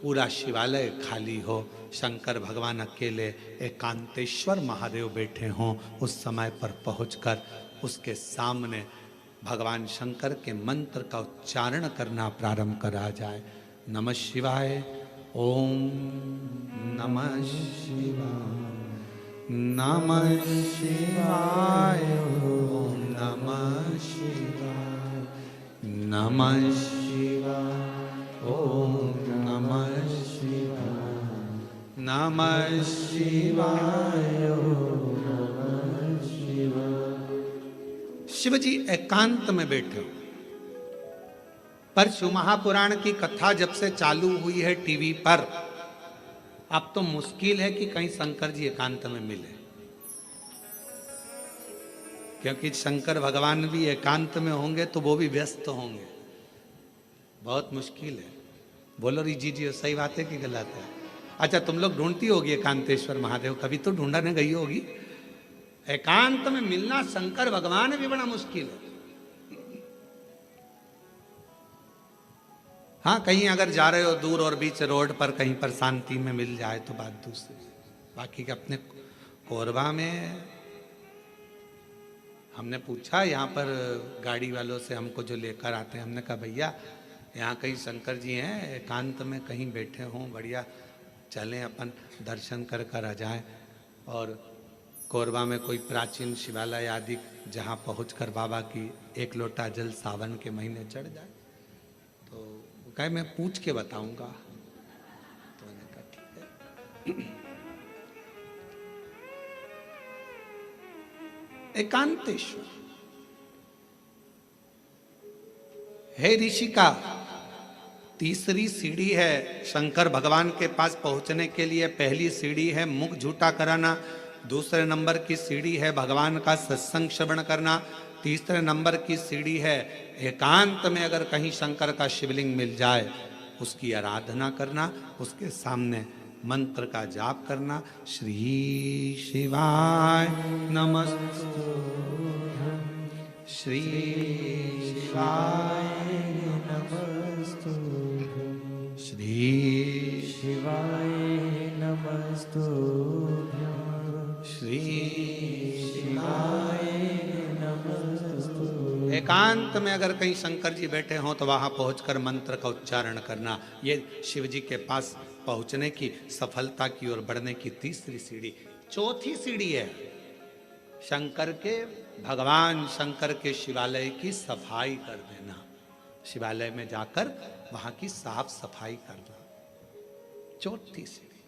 पूरा शिवालय खाली हो, शंकर भगवान अकेले एकांतेश्वर महादेव बैठे हों, उस समय पर पहुंचकर उसके सामने भगवान शंकर के मंत्र का उच्चारण करना प्रारंभ करा जाए। नमः शिवाय, ओम नमः शिवाय, नमः शिवाय, ओम नमः शिवाय, नमः शिवाय, ओम नमः शिवाय, नमः शिवाय, ओम नमः शिवाय। शिव जी एकांत में बैठे हो, पर शिव महापुराण की कथा जब से चालू हुई है टीवी पर, अब तो मुश्किल है कि कहीं शंकर जी एकांत में मिले, क्योंकि शंकर भगवान भी एकांत में होंगे तो वो भी व्यस्त होंगे, बहुत मुश्किल है। बोलो जी जी सही बात है कि गलत है? अच्छा, तुम लोग ढूंढती होगी एकांतेश्वर महादेव, कभी तो ढूंढने गई होगी। एकांत में मिलना शंकर भगवान भी बड़ा मुश्किल है। हाँ, कहीं अगर जा रहे हो दूर और बीच रोड पर कहीं पर शांति में मिल जाए तो बात दूसरी। बाकी के अपने कोरबा में हमने पूछा, यहाँ पर गाड़ी वालों से हमको जो लेकर आते हैं, हमने कहा भैया यहाँ कहीं शंकर जी हैं एकांत में कहीं बैठे हों, बढ़िया चलें अपन दर्शन कर कर आ जाएं, और कोरबा में कोई प्राचीन शिवालय आदि जहाँ पहुँचकर बाबा की 1 लोटा जल सावन के महीने चढ़ जाए। तो कहे मैं पूछ के बताऊंगा। तो मैंने कहा ठीक है। एकांतेश्वर हे ऋषि का तीसरी सीढ़ी है शंकर भगवान के पास पहुंचने के लिए। पहली सीढ़ी है मुख झूठा कराना, दूसरे नंबर की सीढ़ी है भगवान का सत्संग श्रवण करना, तीसरे नंबर की सीढ़ी है एकांत में अगर कहीं शंकर का शिवलिंग मिल जाए उसकी आराधना करना, उसके सामने मंत्र का जाप करना। श्री शिवाय नमस्तु, श्री शिवाय नमस्तु, श्री शिवाय नमस्तु, श्री शिवाय नमस्तु। एकांत में अगर कहीं शंकर जी बैठे हों तो वहां पहुंचकर मंत्र का उच्चारण करना। ये शिव जी के पास पहुंचने की, सफलता की ओर बढ़ने की तीसरी सीढ़ी। चौथी सीढ़ी है शंकर के, भगवान शंकर के शिवालय की सफाई कर देना। शिवालय में जाकर वहां की साफ सफाई करना, चौथी सीढ़ी।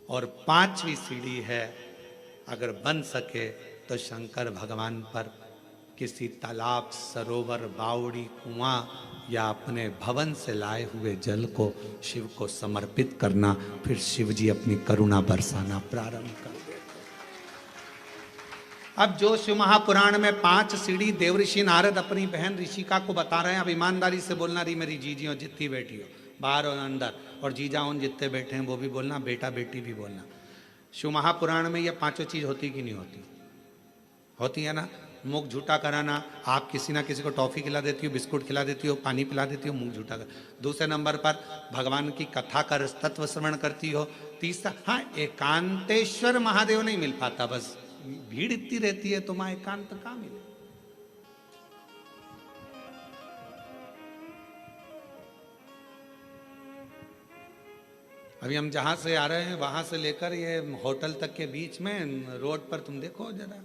और पांचवी सीढ़ी है अगर बन सके तो शंकर भगवान पर किसी तालाब, सरोवर, बावड़ी, कुआं या अपने भवन से लाए हुए जल को शिव को समर्पित करना। फिर शिव जी अपनी करुणा बरसाना प्रारंभ कर देते। अब जो शिव महापुराण में 5 सीढ़ी देवऋषि नारद अपनी बहन ऋषिका को बता रहे हैं, अब ईमानदारी से बोलना रही मेरी जीजियों जितनी बैठी हो बाहर और अंदर, और जीजा उन जितने बैठे हैं वो भी बोलना, बेटा बेटी भी बोलना। शिव महापुराण में ये 5 चीज होती कि नहीं होती? होती है ना। मुख झूठा कराना, आप किसी ना किसी को टॉफी खिला देती हो, बिस्कुट खिला देती हो, पानी पिला देती हो, मुख झूठा कर। दूसरे नंबर पर भगवान की कथा का तत्व श्रवण करती हो। तीसरा, हाँ एकांतेश्वर महादेव नहीं मिल पाता, बस भीड़ इतनी रहती है तो मां एकांत कहां मिले। अभी हम जहां से आ रहे हैं वहां से लेकर ये होटल तक के बीच में रोड पर तुम देखो जरा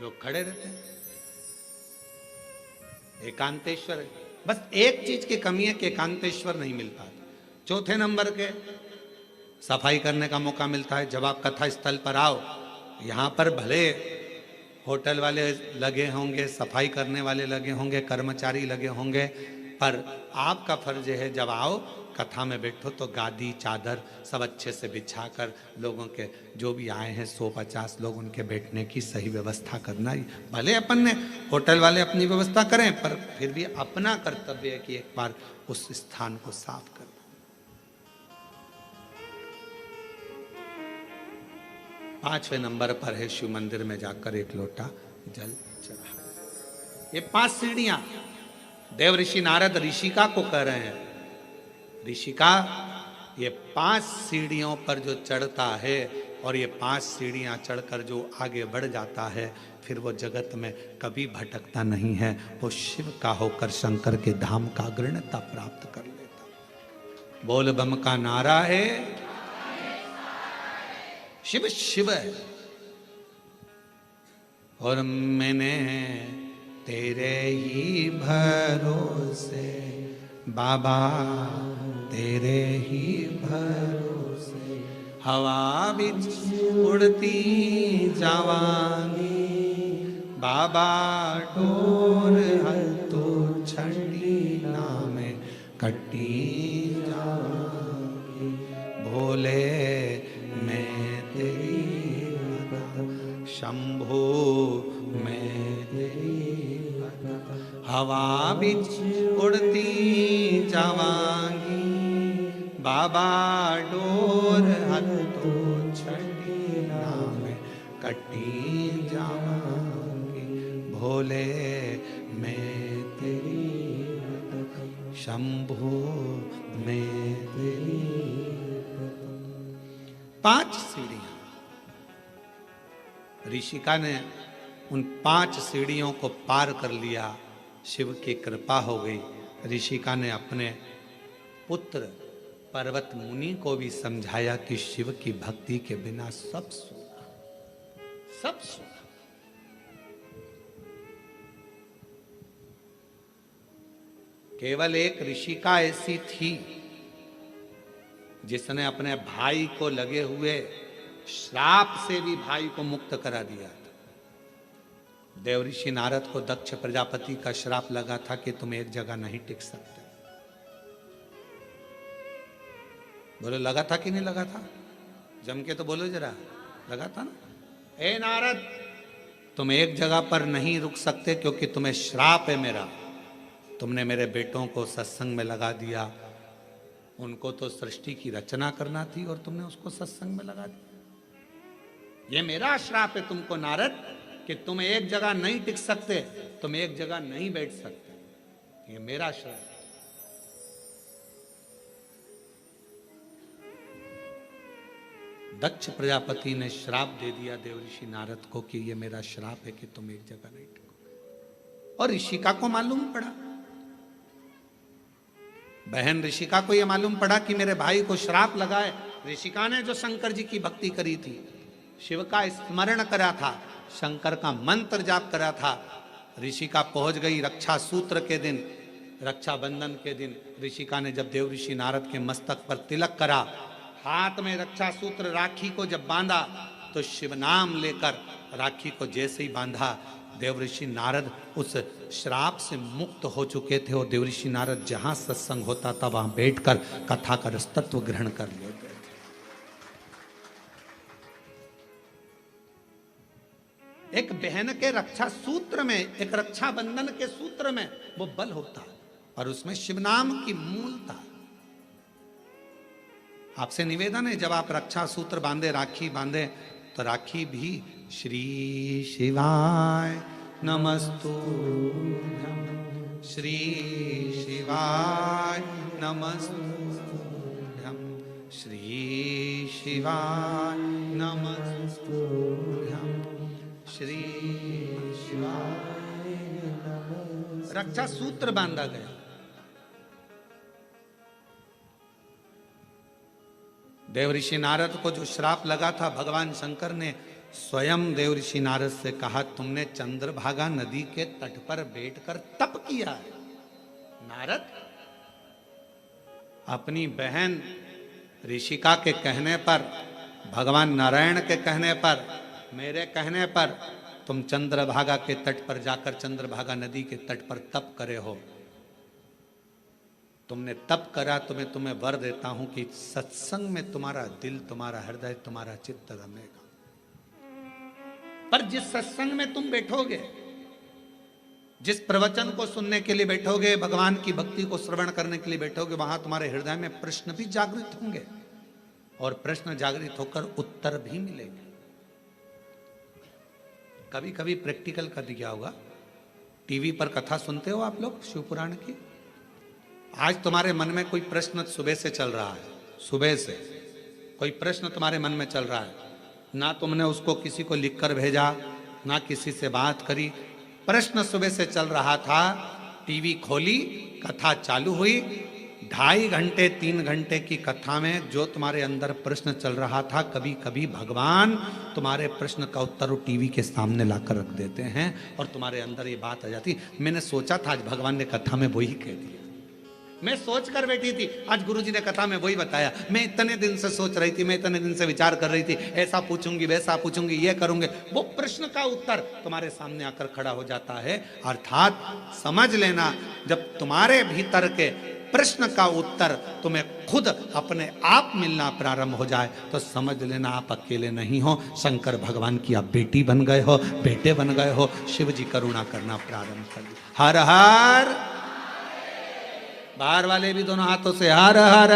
लोग खड़े रहते हैं। एकांतेश्वर, बस एक चीज की कमी है कि एकांतेश्वर नहीं मिल पाता। चौथे नंबर के सफाई करने का मौका मिलता है जब आप कथा स्थल पर आओ। यहां पर भले होटल वाले लगे होंगे, सफाई करने वाले लगे होंगे, कर्मचारी लगे होंगे, पर आपका फर्ज है जब आओ कथा में बैठो तो गादी चादर सब अच्छे से बिछाकर लोगों के जो भी आए हैं 100-50 लोग उनके बैठने की सही व्यवस्था करना ही। भले अपन ने होटल वाले अपनी व्यवस्था करें पर फिर भी अपना कर्तव्य है कि एक बार उस स्थान को साफ करना। पांचवें नंबर पर है शिव मंदिर में जाकर एक लोटा जल चढ़ा। ये 5 सीढ़ियां देव ऋषि नारद ऋषिका को कह रहे हैं। ऋषिका ये 5 सीढ़ियों पर जो चढ़ता है और ये 5 सीढ़ियां चढ़कर जो आगे बढ़ जाता है फिर वो जगत में कभी भटकता नहीं है। वो शिव का होकर शंकर के धाम का अग्रणता प्राप्त कर लेता। बोल बम का नारा है, शिव शिव है। और मैंने तेरे ही भरोसे बाबा, तेरे ही भरोसे हवा बिच उड़ती जावांगी बाबा, डोर हल्तो छड़ी नाम कट्टी जावांगी। भोले मैं तेरी भक्त, शंभो मैं तेरी भक्त, हवा बिच उड़ती जावांगी बाबा, डोर हल्तो छड़ी नाम कट्टी जावांगी। भोले मैं तेरी भक्त, शंभो मैं तेरी भक्त। 5 सीढ़ियां ऋषिका ने उन 5 सीढ़ियों को पार कर लिया। शिव की कृपा हो गई। ऋषिका ने अपने पुत्र पर्वत मुनि को भी समझाया कि शिव की भक्ति के बिना सब सूखा, सब सूखा। केवल एक ऋषिका ऐसी थी जिसने अपने भाई को लगे हुए श्राप से भी भाई को मुक्त करा दिया था। देवऋषि नारद को दक्ष प्रजापति का श्राप लगा था कि तुम एक जगह नहीं टिक सकते। बोलो लगा था कि नहीं लगा था? जम के तो बोलो जरा, लगा था ना? ए नारद, तुम एक जगह पर नहीं रुक सकते क्योंकि तुम्हें श्राप है मेरा। तुमने मेरे बेटों को सत्संग में लगा दिया। उनको तो सृष्टि की रचना करना थी और तुमने उसको सत्संग में लगा दिया। ये मेरा श्राप है तुमको नारद कि तुम एक जगह नहीं टिक सकते, तुम एक जगह नहीं बैठ सकते। ये मेरा श्राप। दक्ष प्रजापति ने श्राप दे दिया देवऋषि नारद को कि ये मेरा श्राप है कि तुम एक जगह नहीं टिको। और ऋषिका को मालूम पड़ा, बहन ऋषिका को यह मालूम पड़ा कि मेरे भाई को श्राप लगा है। ऋषिका ने जो शंकर जी की भक्ति करी थी, शिव का स्मरण करा था, शंकर का मंत्र जाप करा था। ऋषिका पहुंच गई रक्षा सूत्र के दिन, रक्षाबंधन के दिन। ऋषिका ने जब देवऋषि नारद के मस्तक पर तिलक करा, हाथ में रक्षा सूत्र राखी को जब बांधा तो शिव नाम लेकर राखी को जैसे ही बांधा, देवऋषि नारद उस श्राप से मुक्त हो चुके थे। और देवऋषि नारद जहां सत्संग होता था वहां बैठकर कथा का रसतत्व ग्रहण कर लेते थे। एक बहन के रक्षा सूत्र में, एक रक्षा बंधन के सूत्र में वो बल होता है और उसमें शिव नाम की मूलता। आपसे निवेदन है, जब आप रक्षा सूत्र बांधे, राखी बांधे, तो राखी भी श्री शिवाय नमस्तुभ्यं, श्री शिवाय नमस्तुभ्यं, श्री शिवाय नमस्तुभ्यं, श्री शिवाय नमस्तुभ्यं। रक्षा सूत्र बांधा गया। देवऋषि नारद को जो श्राप लगा था, भगवान शंकर ने स्वयं देवऋषि नारद से कहा, तुमने चंद्रभागा नदी के तट पर बैठकर तप किया है। नारद अपनी बहन ऋषिका के कहने पर, भगवान नारायण के कहने पर, मेरे कहने पर तुम चंद्रभागा के तट पर जाकर चंद्रभागा नदी के तट पर तप करे हो। तुमने तप करा तो मैं तुम्हें वर देता हूं कि सत्संग में तुम्हारा दिल, तुम्हारा हृदय, तुम्हारा चित्त रमेगा। पर जिस सत्संग में तुम बैठोगे, जिस प्रवचन को सुनने के लिए बैठोगे, भगवान की भक्ति को श्रवण करने के लिए बैठोगे, वहां तुम्हारे हृदय में प्रश्न भी जागृत होंगे और प्रश्न जागृत होकर उत्तर भी मिलेंगे। कभी कभी प्रैक्टिकल कर दिया होगा, टीवी पर कथा सुनते हो आप लोग शिव पुराण की। आज तुम्हारे मन में कोई प्रश्न सुबह से चल रहा है, सुबह से कोई प्रश्न तुम्हारे मन में चल रहा है, ना तुमने उसको किसी को लिखकर भेजा, ना किसी से बात करी, प्रश्न सुबह से चल रहा था, टीवी खोली, कथा चालू हुई, 2.5 घंटे 3 घंटे की कथा में जो तुम्हारे अंदर प्रश्न चल रहा था, कभी कभी भगवान तुम्हारे प्रश्न का उत्तर वो टीवी के सामने लाकर रख देते हैं और तुम्हारे अंदर ये बात आ जाती। मैंने सोचा था आज भगवान ने कथा में वही कह दिया, मैं सोच कर बैठी थी, आज गुरुजी ने कथा में वही बताया। मैं इतने दिन से सोच रही थी, मैं इतने दिन से विचार कर रही थी, ऐसा पूछूंगी, वैसा पूछूंगी, ये करूंगे, वो प्रश्न का उत्तर तुम्हारे सामने आकर खड़ा हो जाता है। अर्थात समझ लेना, जब तुम्हारे भीतर के प्रश्न का उत्तर तुम्हें खुद अपने आप मिलना प्रारंभ हो जाए तो समझ लेना आप अकेले नहीं हो, शंकर भगवान की आप बेटी बन गए हो, बेटे बन गए हो। शिव जी करुणा करना प्रारंभ कर दिया। हर हर, बाहर वाले भी दोनों हाथों से हर हर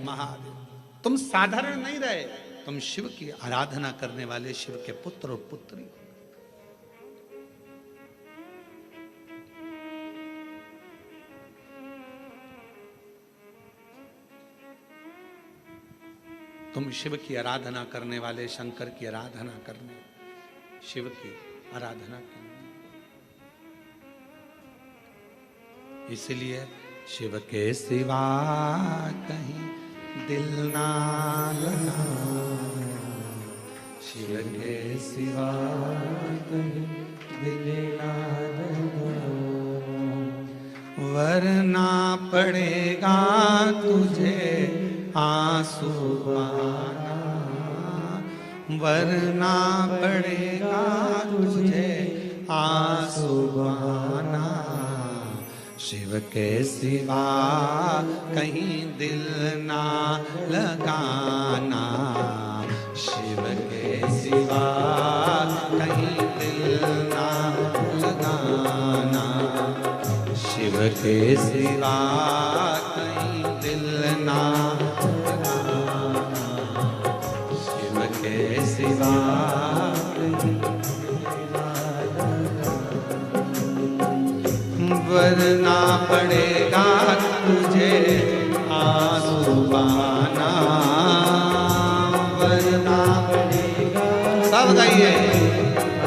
महादेव। तुम साधारण नहीं रहे, तुम शिव की आराधना करने वाले शिव के पुत्र और पुत्री। तुम शिव की आराधना करने वाले, शंकर की आराधना करने, शिव की आराधना करने। इसलिए शिव के सिवा कहीं दिल ना लगा, शिव के सिवा कहीं दिल ना लगा, वरना पड़ेगा तुझे आंसू बहाना, वरना पड़ेगा तुझे आंसू बहाना। शिव के सिवा कहीं दिल ना लगाना, शिव के सिवा कहीं दिल ना लगाना, शिव के सिवा कहीं दिल ना लगाना, शिव के सिवा वरना पड़ेगा तुझे आंसू बहाना, वरना पड़ेगा, सब गाइए,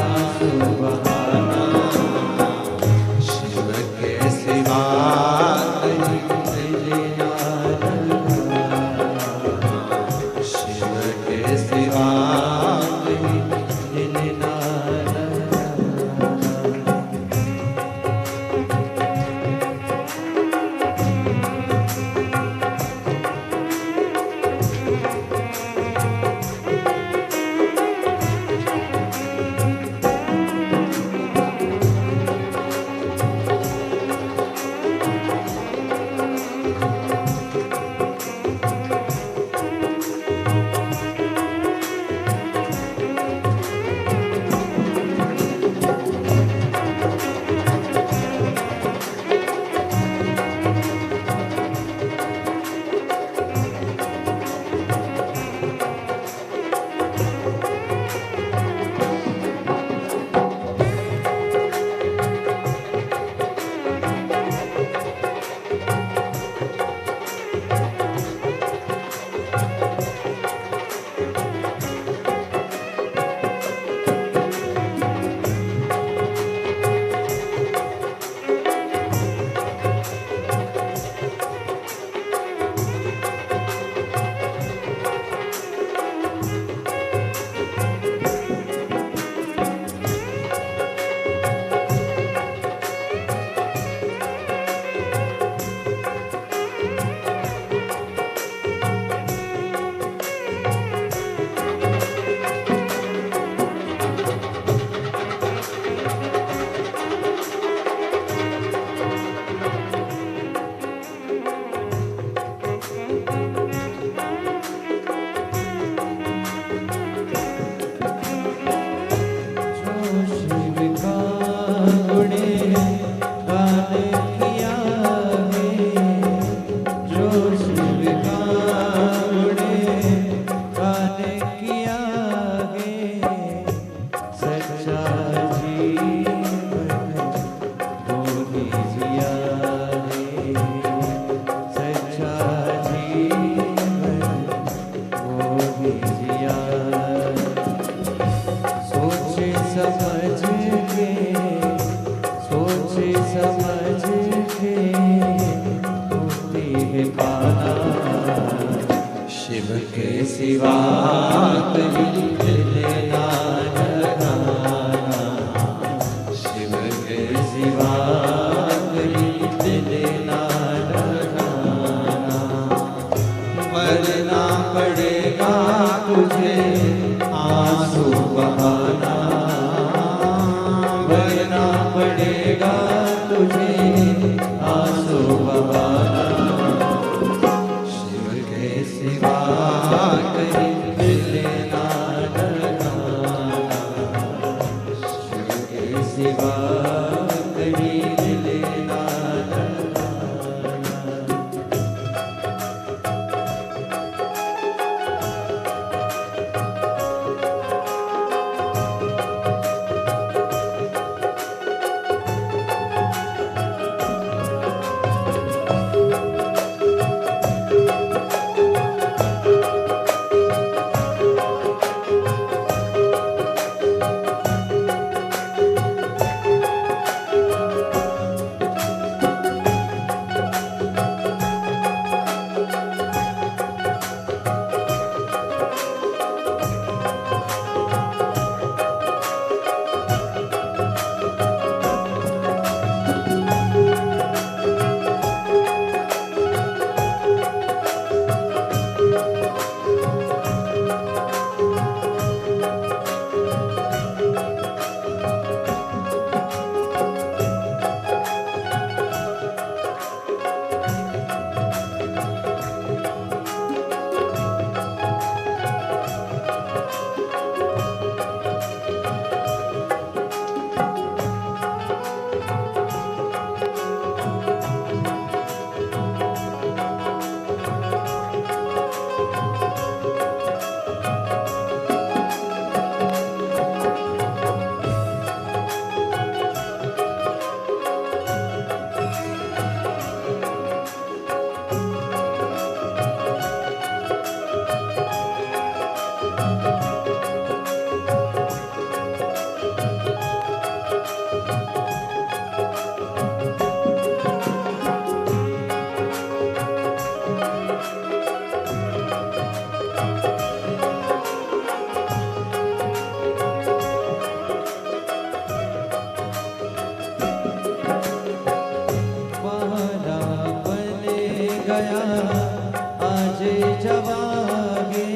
आंसू बहाना। शिव के सिवा कहीं दिल ना लगाना, शिव के सिवा कहीं दिल ना सिवा कहीं दिल ना लगाना, शिव के सिवा कहीं दिल ना लगाना, वरना पड़ेगा तुझे आंसू बहाना, वरना पड़ेगा तुझे आंसू बहाना, शिव के सिवा कहीं दिल ना लगाना, शिव के सिवा कहीं दिल ना लगाना। गया आज जवागे,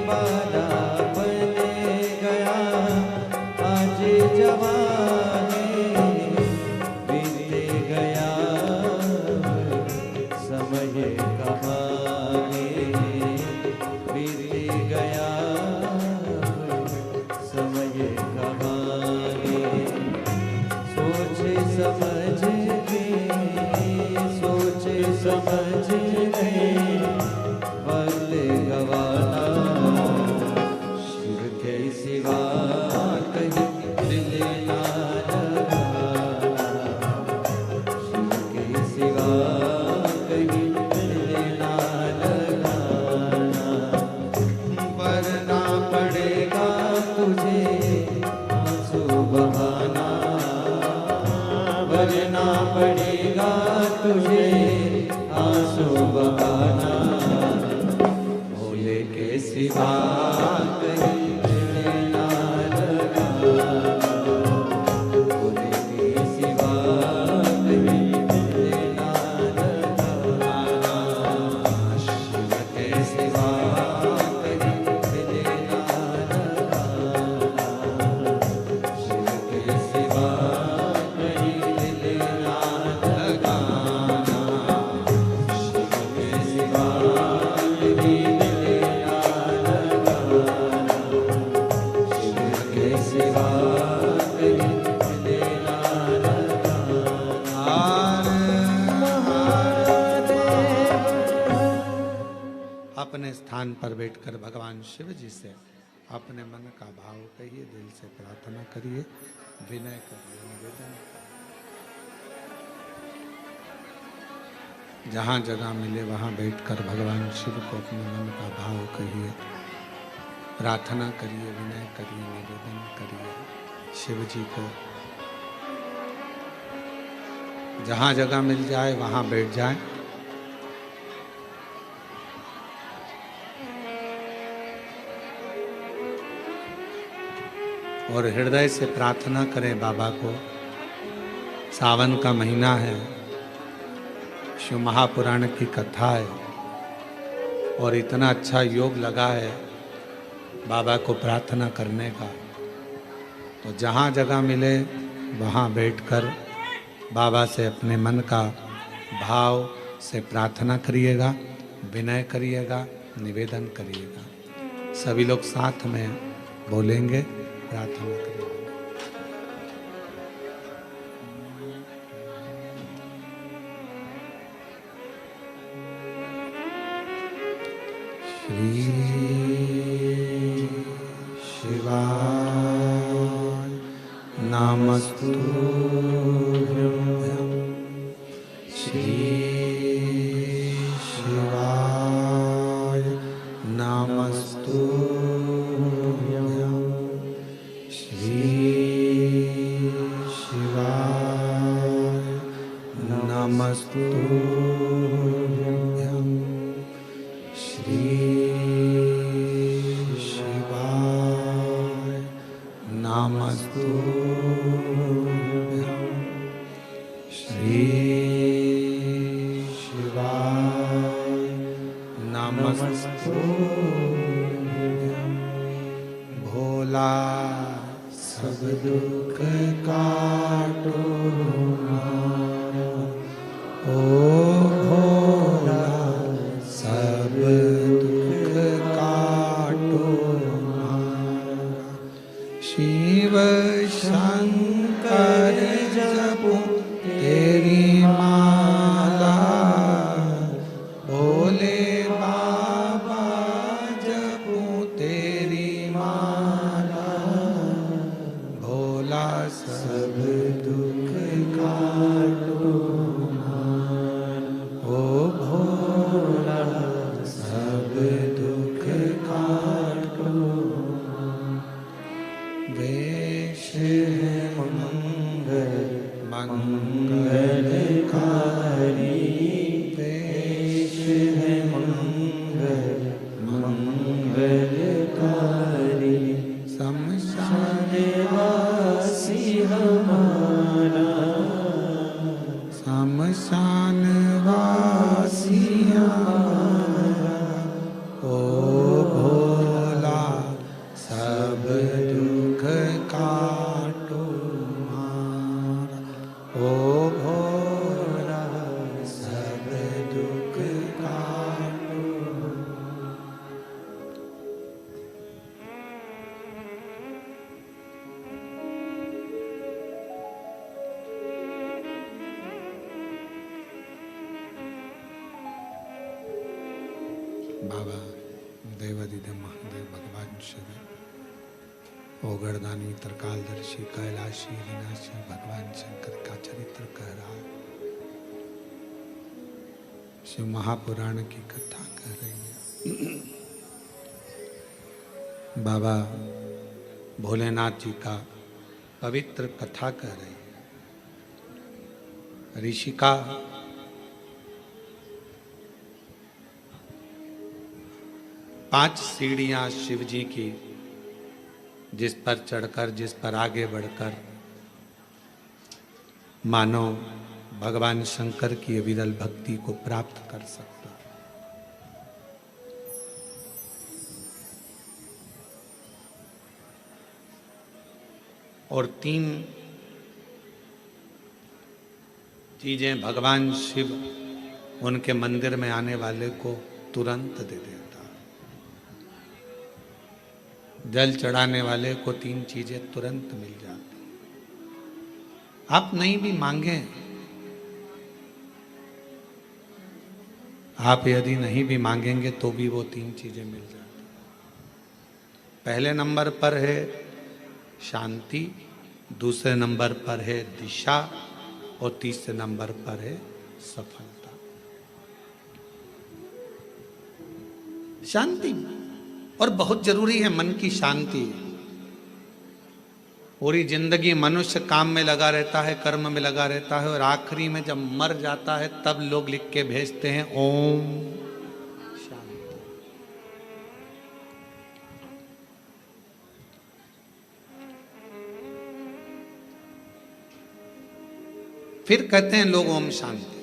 बाला बने गया आज जवागे, बीते गया समय कहागे, बीते गया समय कहागे, सोच समझ के समझ गए वक्त गवाना, शिव के सिवा कहीं दिल ना लगाना, शिव के सिवा कहीं दिल ना लगाना, वरना पड़ेगा तुझे आंसू बहाना, वरना पड़ेगा तुझे आंसू बहाना, भोले के सिवा कहीं दिल ना लगाना, भोले के सिवा कहीं दिल ना लगाना, शिव के सिवा कहीं दिल ना लगाना, शिव के सिवा कहीं दिल ना लगाना, शिव के सिवा कहीं दिल ना लगाना, शिव के सिवा कहीं दिल ना लगाना। अपने स्थान पर बैठकर भगवान शिव जी से अपने मन का भाव कहिए, दिल से प्रार्थना करिए, विनय करिए, निवेदन। जहाँ जगह मिले वहाँ बैठकर भगवान शिव को अपने मन का भाव कहिए, प्रार्थना करिए, विनय करिए, निवेदन करिए शिव जी को। जहाँ जगह मिल जाए वहाँ बैठ जाए। और हृदय से प्रार्थना करें बाबा को। सावन का महीना है, शिव महापुराण की कथा है और इतना अच्छा योग लगा है बाबा को प्रार्थना करने का। तो जहाँ जगह मिले वहाँ बैठकर बाबा से अपने मन का भाव से प्रार्थना करिएगा, विनय करिएगा, निवेदन करिएगा। सभी लोग साथ में बोलेंगे, प्रार्थना करिएगा। श्री शिवाय नमस्तुभ्यं। श्री शिवाय नमस्तुभ्यं। श्री शिवाय नमस्तुभ्यं। श्री शिवाय नमस्तुभ्यं। श्री शिवाय नमस्तुभ्यं। भोला सब दुख काटो हमारा, ओ भोला सब दुख काटो हमारा। शिव शंकर जपो तेरी माला, भोले बाबा जपो तेरी माला। भोला सब दुख काटो हमारा, ओ भोला सब दुख काटो। वेश है मंगल मंगलकारी, वेश है मंगल मंगलकारी। शमशान वासी हमारा, शमशान वासी हमारा। ओ भोला सब दुख काटो हमारा, ओ भोला सब दुख काटो। बाबा देवादिदेव महादेव भगवान शिव, ओगरदानी त्रिकालदर्शी कैलाशी विनाशी भगवान शंकर का चरित्र कह रहा है। शिव महापुराण की कथा कह रही है। बाबा भोलेनाथ जी का पवित्र कथा कह रही है। ऋषिका पांच सीढ़ियां शिव जी की, जिस पर चढ़कर, जिस पर आगे बढ़कर मानव भगवान शंकर की अविरल भक्ति को प्राप्त कर सकता। और तीन चीजें भगवान शिव उनके मंदिर में आने वाले को तुरंत दे देता। जल चढ़ाने वाले को तीन चीजें तुरंत मिल जाती। आप नहीं भी मांगे, आप यदि नहीं भी मांगेंगे तो भी वो तीन चीजें मिल जाती। पहले नंबर पर है शांति, दूसरे नंबर पर है दिशा और तीसरे नंबर पर है सफलता। शांति और बहुत जरूरी है, मन की शांति। पूरी जिंदगी मनुष्य काम में लगा रहता है, कर्म में लगा रहता है और आखिरी में जब मर जाता है तब लोग लिख के भेजते हैं ओम शांति। फिर कहते हैं लोग ओम शांति।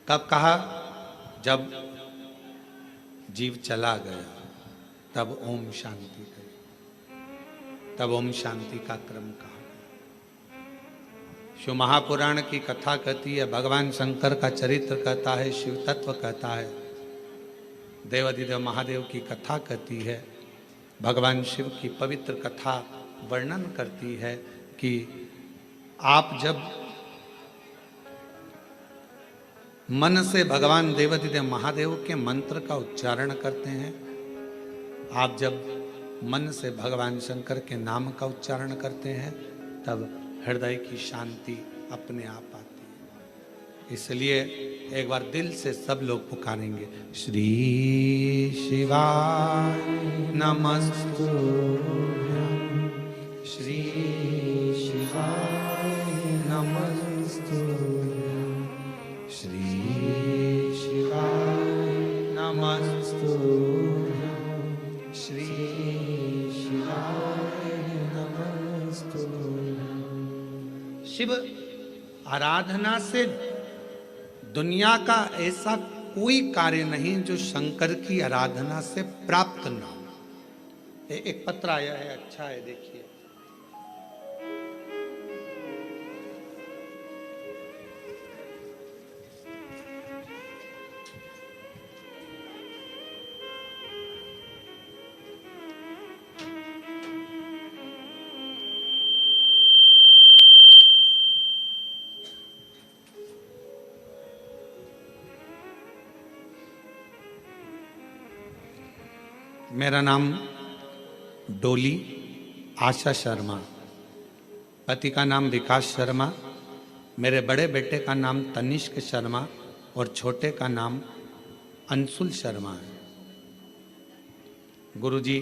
कब कहा? जब जीव चला गया तब ओम शांति कही, तब ओम शांति का क्रम कहा। शिव महापुराण की कथा कहती है, भगवान शंकर का चरित्र कहता है, शिव तत्व कहता है, देवाधिदेव महादेव की कथा कहती है, भगवान शिव की पवित्र कथा वर्णन करती है कि आप जब मन से भगवान देवाधिदेव महादेव के मंत्र का उच्चारण करते हैं, आप जब मन से भगवान शंकर के नाम का उच्चारण करते हैं, तब हृदय की शांति अपने आप आती है। इसलिए एक बार दिल से सब लोग पुकारेंगे, श्री शिवाय नमस्तुभ्यं, श्री शिवाय नमस्तुभ्यं, श्री शिवाय नमस्तुभ्यं, श्री शिवाय नमस्तुभ्यं। शिव आराधना से दुनिया का ऐसा कोई कार्य नहीं जो शंकर की आराधना से प्राप्त ना हो। एक पत्र आया है, अच्छा है, देखिए। मेरा नाम डोली आशा शर्मा, पति का नाम विकास शर्मा, मेरे बड़े बेटे का नाम तनिष्क शर्मा और छोटे का नाम अंशुल शर्मा है। गुरुजी